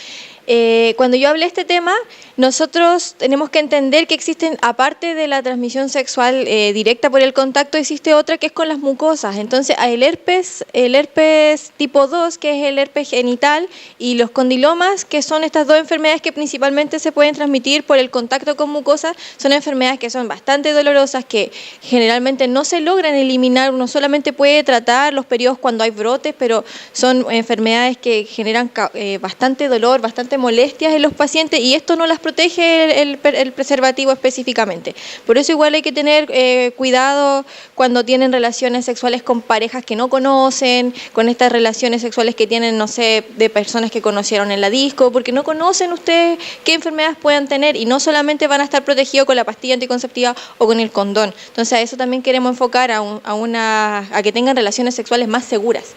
Cuando yo hablé de este tema, nosotros tenemos que entender que existen, aparte de la transmisión sexual directa por el contacto, existe otra que es con las mucosas. Entonces, el herpes tipo 2, que es el herpes genital, y los condilomas, que son estas dos enfermedades que principalmente se pueden transmitir por el contacto con mucosas, son enfermedades que son bastante dolorosas, que generalmente no se logran eliminar. Uno solamente puede tratar los periodos cuando hay brotes, pero son enfermedades que generan bastante dolor, bastante molestias en los pacientes, y esto no las protege el preservativo específicamente. Por eso igual hay que tener cuidado cuando tienen relaciones sexuales con parejas que no conocen, con estas relaciones sexuales que tienen, no sé, de personas que conocieron en la disco, porque no conocen ustedes qué enfermedades puedan tener y no solamente van a estar protegidos con la pastilla anticonceptiva o con el condón. Entonces a eso también queremos enfocar a que tengan relaciones sexuales más seguras.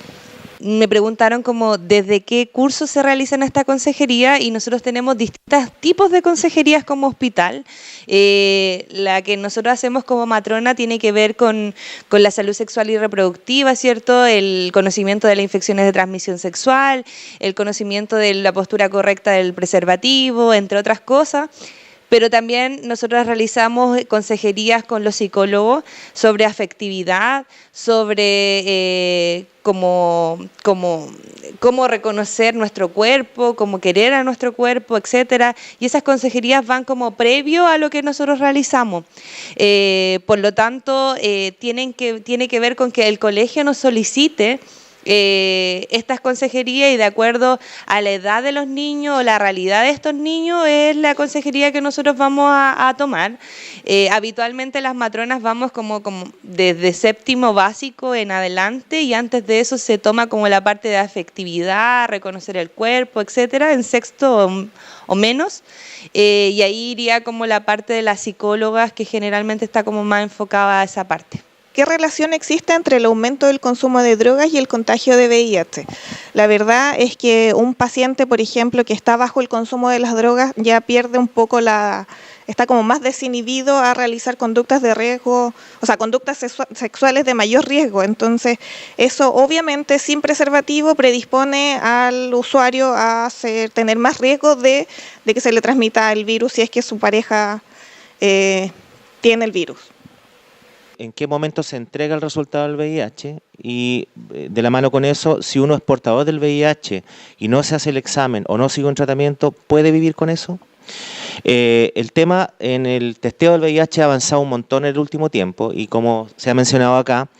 Me preguntaron como desde qué curso se realizan esta consejería, y nosotros tenemos distintos tipos de consejerías como hospital. La que nosotros hacemos como matrona tiene que ver con la salud sexual y reproductiva, ¿cierto? El conocimiento de las infecciones de transmisión sexual, el conocimiento de la postura correcta del preservativo, entre otras cosas. Pero también nosotros realizamos consejerías con los psicólogos sobre afectividad, sobre cómo reconocer nuestro cuerpo, cómo querer a nuestro cuerpo, etcétera. Y esas consejerías van como previo a lo que nosotros realizamos. Por lo tanto, tiene que ver con que el colegio nos solicite estas consejerías, y de acuerdo a la edad de los niños o la realidad de estos niños es la consejería que nosotros vamos a tomar. Habitualmente las matronas vamos como desde séptimo básico en adelante, y antes de eso se toma como la parte de afectividad, reconocer el cuerpo, etcétera, en sexto o menos, y ahí iría como la parte de las psicólogas, que generalmente está como más enfocada a esa parte. ¿Qué relación existe entre el aumento del consumo de drogas y el contagio de VIH? La verdad es que un paciente, por ejemplo, que está bajo el consumo de las drogas ya pierde un poco está como más desinhibido a realizar conductas de riesgo, o sea, conductas sexuales de mayor riesgo. Entonces, eso obviamente sin preservativo predispone al usuario a tener más riesgo de que se le transmita el virus si es que su pareja tiene el virus. En qué momento se entrega el resultado del VIH, y de la mano con eso, si uno es portador del VIH y no se hace el examen o no sigue un tratamiento, ¿puede vivir con eso? El tema en el testeo del VIH ha avanzado un montón en el último tiempo, y como se ha mencionado acá,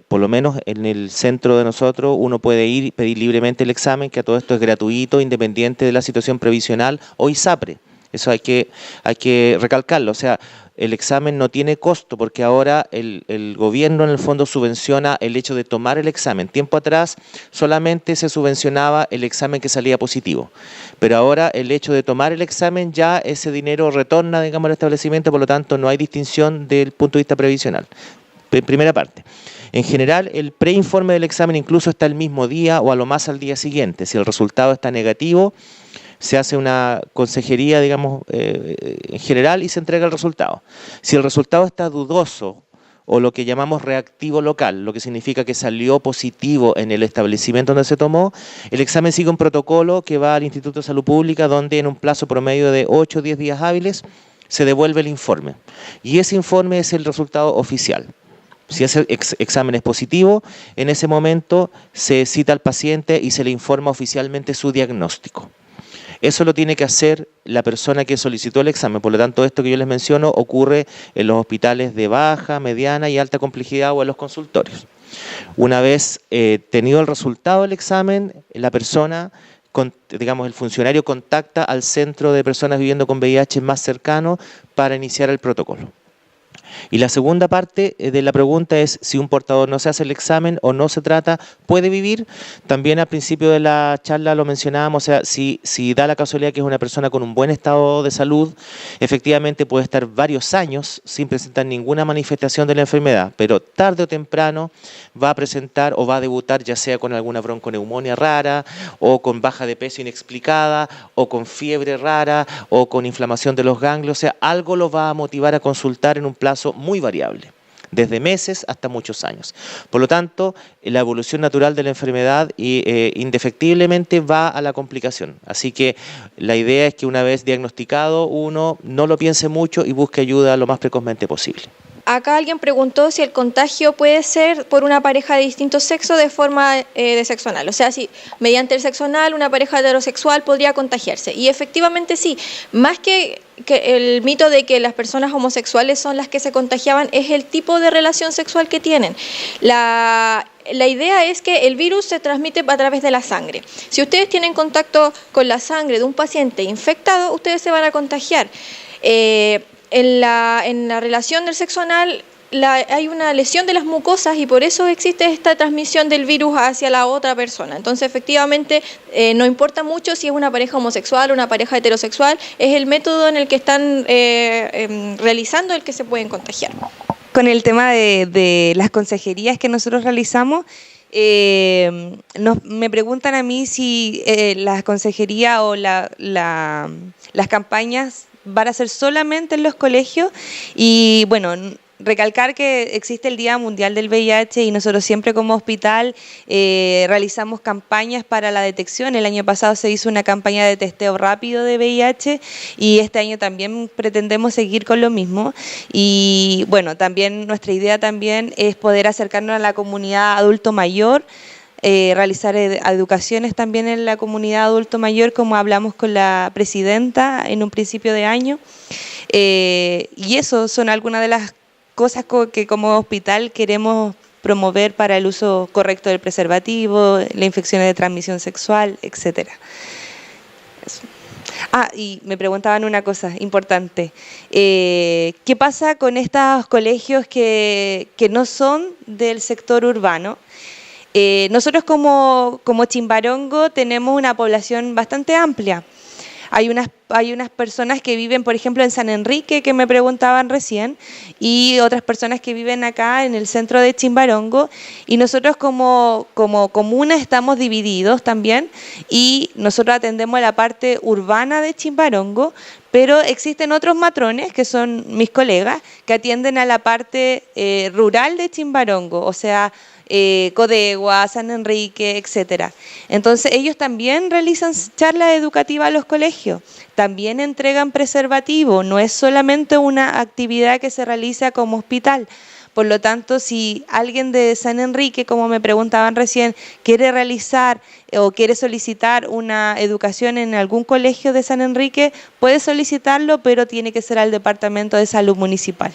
por lo menos en el centro de nosotros uno puede ir y pedir libremente el examen, que a todo esto es gratuito, independiente de la situación previsional o ISAPRE. Eso hay que recalcarlo. O sea, el examen no tiene costo, porque ahora el gobierno en el fondo subvenciona el hecho de tomar el examen. Tiempo atrás solamente se subvencionaba el examen que salía positivo, pero ahora el hecho de tomar el examen, ya ese dinero retorna, digamos, al establecimiento, por lo tanto no hay distinción del punto de vista previsional. Primera parte. En general, el preinforme del examen incluso está el mismo día o a lo más al día siguiente. Si el resultado está negativo, se hace una consejería, digamos, en general, y se entrega el resultado. Si el resultado está dudoso, o lo que llamamos reactivo local, lo que significa que salió positivo en el establecimiento donde se tomó, el examen sigue un protocolo que va al Instituto de Salud Pública, donde en un plazo promedio de 8 o 10 días hábiles se devuelve el informe. Y ese informe es el resultado oficial. Si ese examen es positivo, en ese momento se cita al paciente y se le informa oficialmente su diagnóstico. Eso lo tiene que hacer la persona que solicitó el examen. Por lo tanto, esto que yo les menciono ocurre en los hospitales de baja, mediana y alta complejidad o en los consultorios. Una vez tenido el resultado del examen, la persona, digamos, el funcionario contacta al centro de personas viviendo con VIH más cercano para iniciar el protocolo. Y la segunda parte de la pregunta es si un portador no se hace el examen o no se trata, ¿puede vivir? También al principio de la charla lo mencionábamos, o sea, si da la casualidad que es una persona con un buen estado de salud, efectivamente puede estar varios años sin presentar ninguna manifestación de la enfermedad, pero tarde o temprano va a presentar o va a debutar ya sea con alguna bronconeumonía rara, o con baja de peso inexplicada, o con fiebre rara, o con inflamación de los ganglios. O sea, algo lo va a motivar a consultar en un plazo muy variable, desde meses hasta muchos años. Por lo tanto, la evolución natural de la enfermedad indefectiblemente va a la complicación. Así que la idea es que una vez diagnosticado, uno no lo piense mucho y busque ayuda lo más precozmente posible. Acá alguien preguntó si el contagio puede ser por una pareja de distinto sexo de forma de sexo anal. O sea, si mediante el sexo anal una pareja heterosexual podría contagiarse. Y efectivamente sí, más que el mito de que las personas homosexuales son las que se contagiaban, es el tipo de relación sexual que tienen. La idea es que el virus se transmite a través de la sangre. Si ustedes tienen contacto con la sangre de un paciente infectado, ustedes se van a contagiar. En la relación del sexo anal hay una lesión de las mucosas y por eso existe esta transmisión del virus hacia la otra persona. Entonces, efectivamente, no importa mucho si es una pareja homosexual o una pareja heterosexual, es el método en el que están realizando el que se pueden contagiar. Con el tema de las consejerías que nosotros realizamos, me preguntan a mí si la consejería o las campañas van a ser solamente en los colegios. Y bueno, recalcar que existe el Día Mundial del VIH y nosotros siempre como hospital realizamos campañas para la detección. El año pasado se hizo una campaña de testeo rápido de VIH y este año también pretendemos seguir con lo mismo. Y bueno, también nuestra idea también es poder acercarnos a la comunidad adulto mayor, realizar educaciones también en la comunidad adulto mayor, como hablamos con la presidenta en un principio de año. Y eso son algunas de las cosas que como hospital queremos promover para el uso correcto del preservativo, la infección de transmisión sexual, etc. Eso. Y me preguntaban una cosa importante. ¿Qué pasa con estos colegios que no son del sector urbano? Nosotros como Chimbarongo tenemos una población bastante amplia. Hay unas personas que viven, por ejemplo, en San Enrique, que me preguntaban recién, y otras personas que viven acá en el centro de Chimbarongo, y nosotros como comuna estamos divididos también, y nosotros atendemos la parte urbana de Chimbarongo, pero existen otros matrones, que son mis colegas, que atienden a la parte rural de Chimbarongo, o sea, Codegua, San Enrique, etcétera. Entonces ellos también realizan charlas educativas a los colegios, también entregan preservativo, no es solamente una actividad que se realiza como hospital. Por lo tanto, si alguien de San Enrique, como me preguntaban recién, quiere realizar o quiere solicitar una educación en algún colegio de San Enrique, puede solicitarlo, pero tiene que ser al Departamento de Salud Municipal.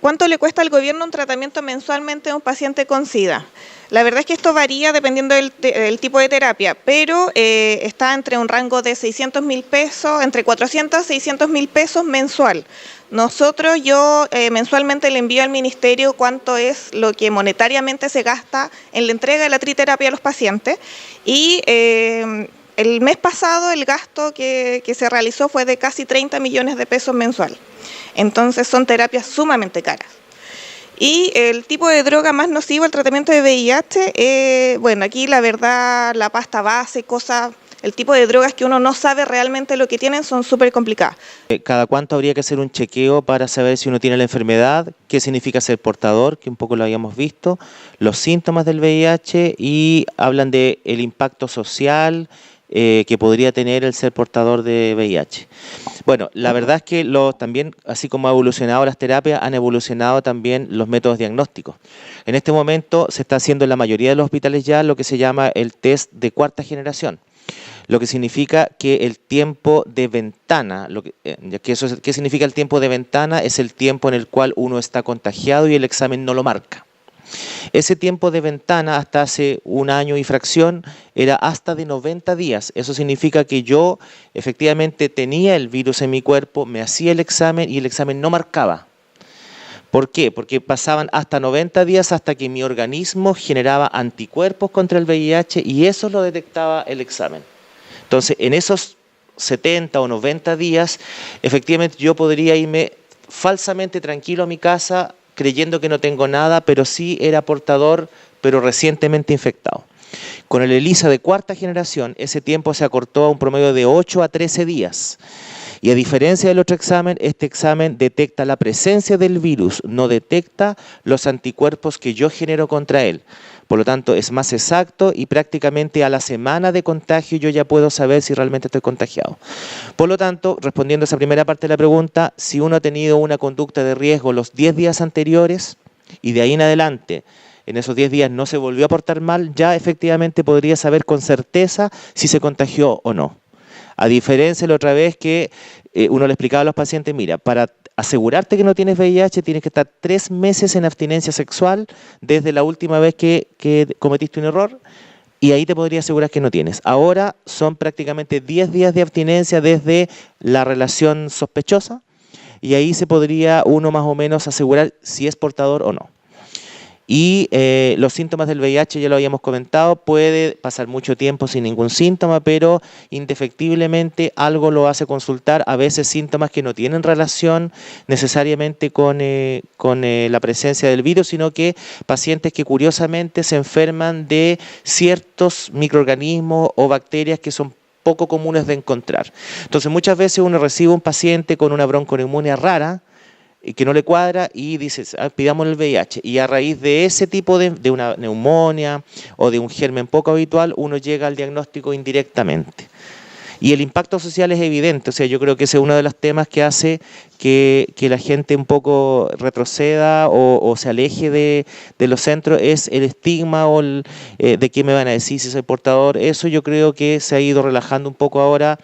¿Cuánto le cuesta al gobierno un tratamiento mensualmente a un paciente con SIDA? La verdad es que esto varía dependiendo del tipo de terapia, pero está entre un rango de 600.000 pesos, entre 400 y 600.000 pesos mensual. Yo mensualmente le envío al ministerio cuánto es lo que monetariamente se gasta en la entrega de la triterapia a los pacientes, y el mes pasado el gasto que se realizó fue de casi 30 millones de pesos mensual. Entonces son terapias sumamente caras. Y el tipo de droga más nocivo al tratamiento de VIH, bueno, aquí la verdad, la pasta base, el tipo de drogas que uno no sabe realmente lo que tienen son súper complicadas. ¿Cada cuánto habría que hacer un chequeo para saber si uno tiene la enfermedad? ¿Qué significa ser portador? Que un poco lo habíamos visto. Los síntomas del VIH, y hablan del impacto social que podría tener el ser portador de VIH. Bueno, la verdad es que también, así como ha evolucionado las terapias, han evolucionado también los métodos diagnósticos. En este momento se está haciendo en la mayoría de los hospitales ya lo que se llama el test de cuarta generación, lo que significa que el tiempo de ventana, ¿qué significa el tiempo de ventana? Es el tiempo en el cual uno está contagiado y el examen no lo marca. Ese tiempo de ventana hasta hace un año y fracción era hasta de 90 días. Eso significa que yo efectivamente tenía el virus en mi cuerpo, me hacía el examen y el examen no marcaba. ¿Por qué? Porque pasaban hasta 90 días hasta que mi organismo generaba anticuerpos contra el VIH y eso lo detectaba el examen. Entonces, en esos 70 o 90 días, efectivamente yo podría irme falsamente tranquilo a mi casa creyendo que no tengo nada, pero sí era portador, pero recientemente infectado. Con el ELISA de cuarta generación, ese tiempo se acortó a un promedio de 8 a 13 días. Y a diferencia del otro examen, este examen detecta la presencia del virus, no detecta los anticuerpos que yo genero contra él. Por lo tanto, es más exacto y prácticamente a la semana de contagio yo ya puedo saber si realmente estoy contagiado. Por lo tanto, respondiendo a esa primera parte de la pregunta, si uno ha tenido una conducta de riesgo los 10 días anteriores y de ahí en adelante, en esos 10 días no se volvió a portar mal, ya efectivamente podría saber con certeza si se contagió o no. A diferencia de la otra vez que uno le explicaba a los pacientes, mira, para asegurarte que no tienes VIH tienes que estar 3 meses en abstinencia sexual desde la última vez que cometiste un error y ahí te podría asegurar que no tienes. Ahora son prácticamente 10 días de abstinencia desde la relación sospechosa y ahí se podría uno más o menos asegurar si es portador o no. Y los síntomas del VIH, ya lo habíamos comentado, puede pasar mucho tiempo sin ningún síntoma, pero indefectiblemente algo lo hace consultar, a veces síntomas que no tienen relación necesariamente con la presencia del virus, sino que pacientes que curiosamente se enferman de ciertos microorganismos o bacterias que son poco comunes de encontrar. Entonces muchas veces uno recibe un paciente con una bronconeumonía rara, y que no le cuadra y dices, pidamos el VIH. Y a raíz de ese tipo de una neumonía o de un germen poco habitual, uno llega al diagnóstico indirectamente. Y el impacto social es evidente, o sea, yo creo que ese es uno de los temas que hace que la gente un poco retroceda o se aleje de los centros, es el estigma o de qué me van a decir si soy portador. Eso yo creo que se ha ido relajando un poco ahora,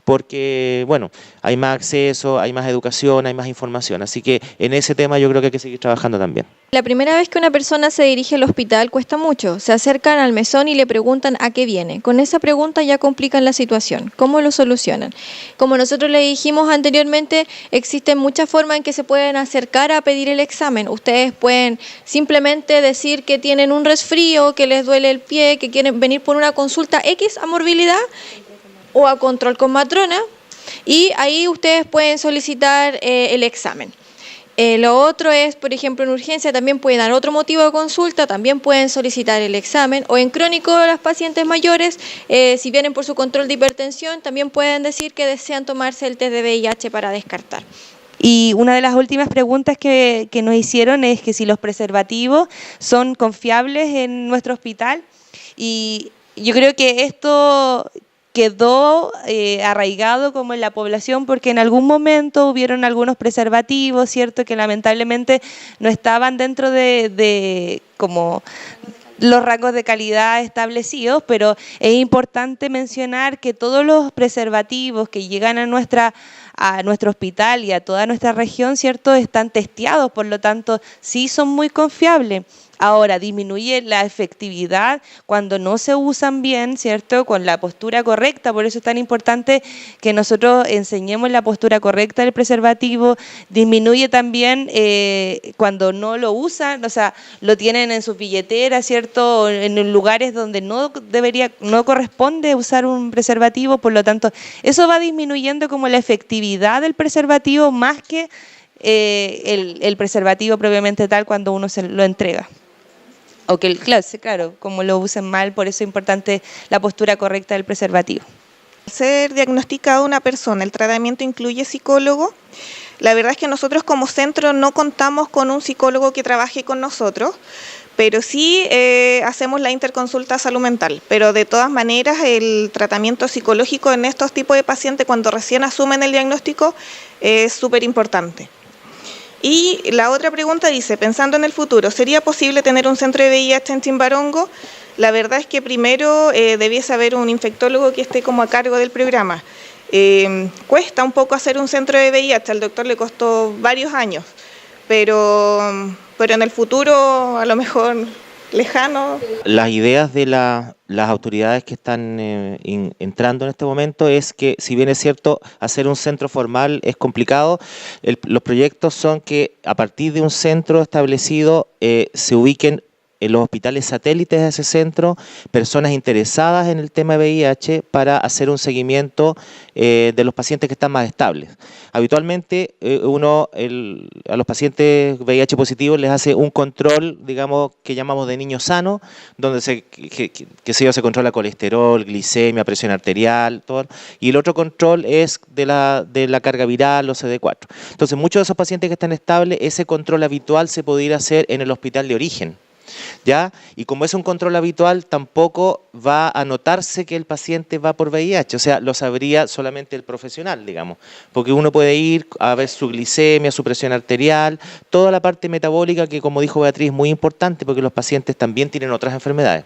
porque, bueno, hay más acceso, hay más educación, hay más información. Así que en ese tema yo creo que hay que seguir trabajando también. La primera vez que una persona se dirige al hospital cuesta mucho. Se acercan al mesón y le preguntan a qué viene. Con esa pregunta ya complican la situación. ¿Cómo lo solucionan? Como nosotros le dijimos anteriormente, existen muchas formas en que se pueden acercar a pedir el examen. Ustedes pueden simplemente decir que tienen un resfrío, que les duele el pie, que quieren venir por una consulta X a morbilidad o a control con matrona, y ahí ustedes pueden solicitar el examen. Lo otro es, por ejemplo, en urgencia también pueden dar otro motivo de consulta, también pueden solicitar el examen, o en crónico las pacientes mayores, si vienen por su control de hipertensión, también pueden decir que desean tomarse el test de VIH para descartar. Y una de las últimas preguntas que nos hicieron es que si los preservativos son confiables en nuestro hospital, y yo creo que esto quedó arraigado como en la población, porque en algún momento hubieron algunos preservativos, ¿cierto?, que lamentablemente no estaban dentro de como los rangos de calidad establecidos, pero es importante mencionar que todos los preservativos que llegan a nuestro hospital y a toda nuestra región, ¿cierto?, están testeados, por lo tanto sí son muy confiables. Ahora, disminuye la efectividad cuando no se usan bien, ¿cierto?, con la postura correcta. Por eso es tan importante que nosotros enseñemos la postura correcta del preservativo. Disminuye también cuando no lo usan, o sea, lo tienen en sus billeteras, ¿cierto?, en lugares donde no corresponde usar un preservativo. Por lo tanto, eso va disminuyendo como la efectividad del preservativo más que el preservativo propiamente tal cuando uno se lo entrega. O que, claro, como lo usen mal, por eso es importante la postura correcta del preservativo. Al ser diagnosticada una persona, el tratamiento incluye psicólogo. La verdad es que nosotros como centro no contamos con un psicólogo que trabaje con nosotros, pero sí hacemos la interconsulta salud mental. Pero de todas maneras el tratamiento psicológico en estos tipos de pacientes cuando recién asumen el diagnóstico es súper importante. Y la otra pregunta dice, pensando en el futuro, ¿sería posible tener un centro de VIH en Chimbarongo? La verdad es que primero debiese haber un infectólogo que esté como a cargo del programa. Cuesta un poco hacer un centro de VIH, al doctor le costó varios años, pero en el futuro, a lo mejor lejano. Las ideas de las autoridades que están entrando en este momento es que, si bien es cierto, hacer un centro formal es complicado, los proyectos son que a partir de un centro establecido se ubiquen en los hospitales satélites de ese centro personas interesadas en el tema de VIH para hacer un seguimiento de los pacientes que están más estables. Habitualmente a los pacientes VIH positivos les hace un control, digamos, que llamamos de niño sano, donde se controla colesterol, glicemia, presión arterial, todo, y el otro control es de la carga viral o CD4. Entonces, muchos de esos pacientes que están estables, ese control habitual se podría hacer en el hospital de origen, ¿ya? Y como es un control habitual, tampoco va a notarse que el paciente va por VIH, o sea, lo sabría solamente el profesional, digamos, porque uno puede ir a ver su glicemia, su presión arterial, toda la parte metabólica que, como dijo Beatriz, es muy importante porque los pacientes también tienen otras enfermedades.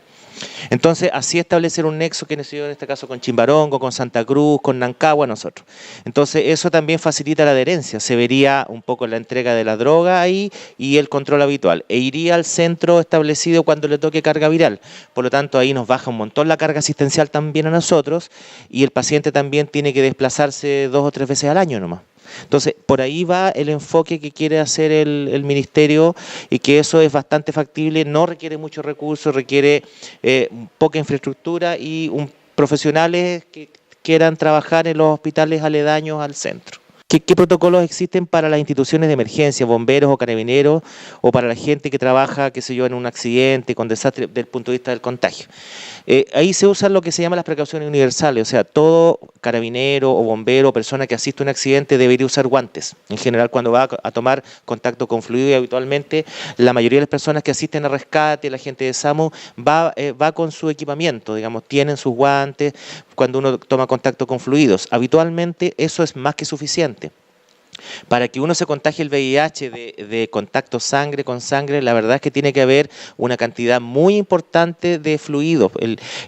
Entonces, así establecer un nexo que necesito en este caso con Chimbarongo, con Santa Cruz, con Nancagua, nosotros. Entonces, eso también facilita la adherencia. Se vería un poco la entrega de la droga ahí y el control habitual. E iría al centro establecido cuando le toque carga viral. Por lo tanto, ahí nos baja un montón la carga asistencial también a nosotros y el paciente también tiene que desplazarse 2 o 3 veces al año nomás. Entonces, por ahí va el enfoque que quiere hacer el Ministerio y que eso es bastante factible, no requiere muchos recursos, requiere poca infraestructura y profesionales que quieran trabajar en los hospitales aledaños al centro. ¿Qué protocolos existen para las instituciones de emergencia, bomberos o carabineros, o para la gente que trabaja, qué sé yo, en un accidente, con desastre, desde el punto de vista del contagio? Ahí se usan lo que se llama las precauciones universales, o sea, todo carabinero o bombero o persona que asiste a un accidente debería usar guantes. En general, cuando va a tomar contacto con fluido, y habitualmente la mayoría de las personas que asisten a rescate, la gente de SAMU, va con su equipamiento, digamos, tienen sus guantes cuando uno toma contacto con fluidos. Habitualmente eso es más que suficiente. Para que uno se contagie el VIH de contacto sangre con sangre, la verdad es que tiene que haber una cantidad muy importante de fluidos.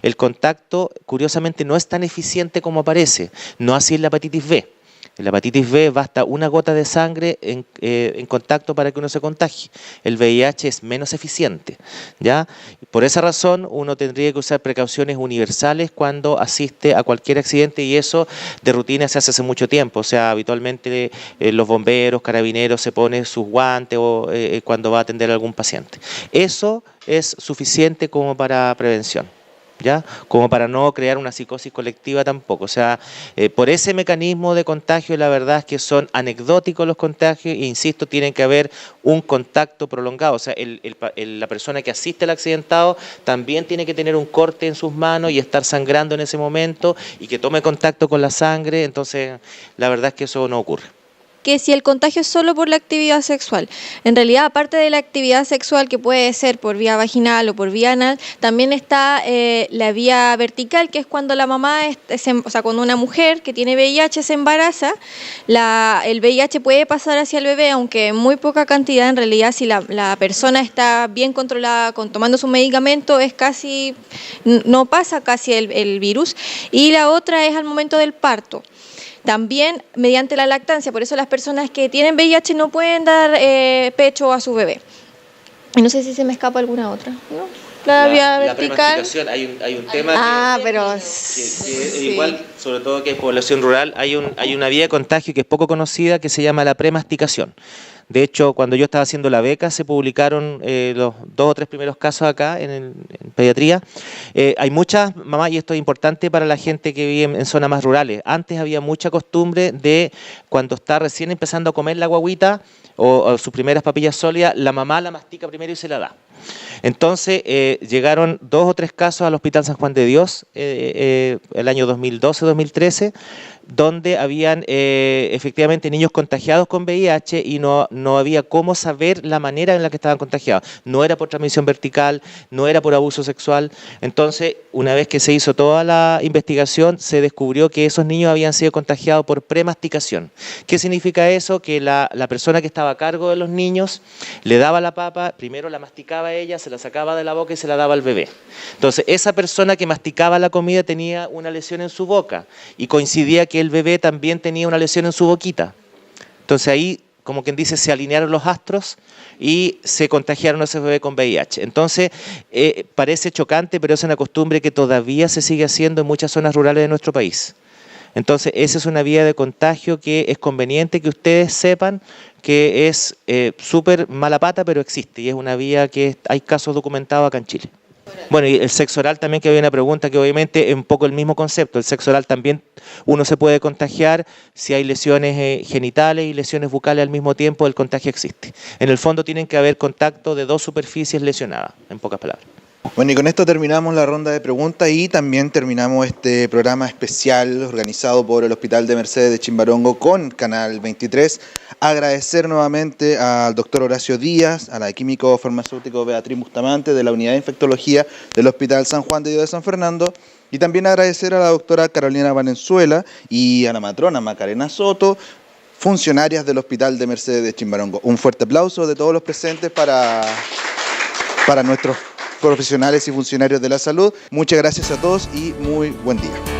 El contacto, curiosamente, no es tan eficiente como parece, no así en la hepatitis B. En la hepatitis B basta una gota de sangre en contacto para que uno se contagie. El VIH es menos eficiente, ¿ya? Por esa razón uno tendría que usar precauciones universales cuando asiste a cualquier accidente, y eso de rutina se hace mucho tiempo. O sea, habitualmente los bomberos, carabineros se ponen sus guantes cuando va a atender a algún paciente. Eso es suficiente como para prevención, ¿ya? Como para no crear una psicosis colectiva tampoco. O sea, por ese mecanismo de contagio, la verdad es que son anecdóticos los contagios, e insisto, tienen que haber un contacto prolongado. O sea, la persona que asiste al accidentado también tiene que tener un corte en sus manos y estar sangrando en ese momento, y que tome contacto con la sangre. Entonces, la verdad es que eso no ocurre. Que si el contagio es solo por la actividad sexual, en realidad, aparte de la actividad sexual, que puede ser por vía vaginal o por vía anal, también está la vía vertical, que es cuando la mamá, o sea, cuando una mujer que tiene VIH se embaraza, el VIH puede pasar hacia el bebé, aunque en muy poca cantidad. En realidad, si la persona está bien controlada, tomando su medicamento, no pasa casi el virus. Y la otra es al momento del parto. También mediante la lactancia, por eso las personas que tienen VIH no pueden dar pecho a su bebé. Y no sé si se me escapa alguna otra, ¿no? La vía vertical. Premasticación, hay un tema que igual, sobre todo que es población rural, hay una vía de contagio que es poco conocida, que se llama la premasticación. De hecho, cuando yo estaba haciendo la beca, se publicaron los 2 o 3 primeros casos acá en pediatría. Hay muchas mamás, y esto es importante para la gente que vive en zonas más rurales. Antes había mucha costumbre de, cuando está recién empezando a comer la guagüita o sus primeras papillas sólidas, la mamá la mastica primero y se la da. Entonces llegaron 2 o 3 casos al Hospital San Juan de Dios el año 2012-2013, donde habían efectivamente niños contagiados con VIH y no había cómo saber la manera en la que estaban contagiados. No era por transmisión vertical, no era por abuso sexual. Entonces, una vez que se hizo toda la investigación, se descubrió que esos niños habían sido contagiados por premasticación. ¿Qué significa eso? Que la persona que estaba a cargo de los niños le daba la papa, primero la masticaba ella, se la sacaba de la boca y se la daba al bebé. Entonces, esa persona que masticaba la comida tenía una lesión en su boca, y coincidía que el bebé también tenía una lesión en su boquita. Entonces ahí, como quien dice, se alinearon los astros y se contagiaron a ese bebé con VIH. Entonces, parece chocante, pero es una costumbre que todavía se sigue haciendo en muchas zonas rurales de nuestro país. Entonces, esa es una vía de contagio que es conveniente que ustedes sepan que es súper mala pata, pero existe, y es una vía que hay casos documentados acá en Chile. Bueno, y el sexo oral también, que había una pregunta que obviamente es un poco el mismo concepto. El sexo oral también uno se puede contagiar si hay lesiones genitales y lesiones bucales al mismo tiempo, el contagio existe. En el fondo tienen que haber contacto de 2 superficies lesionadas, en pocas palabras. Bueno, y con esto terminamos la ronda de preguntas y también terminamos este programa especial organizado por el Hospital de Mercedes de Chimbarongo con Canal 23. Agradecer nuevamente al doctor Horacio Díaz, a la químico farmacéutico Beatriz Bustamante de la Unidad de Infectología del Hospital San Juan de Dios de San Fernando, y también agradecer a la doctora Carolina Valenzuela y a la matrona Macarena Soto, funcionarias del Hospital de Mercedes de Chimbarongo. Un fuerte aplauso de todos los presentes para nuestros profesionales y funcionarios de la salud. Muchas gracias a todos y muy buen día.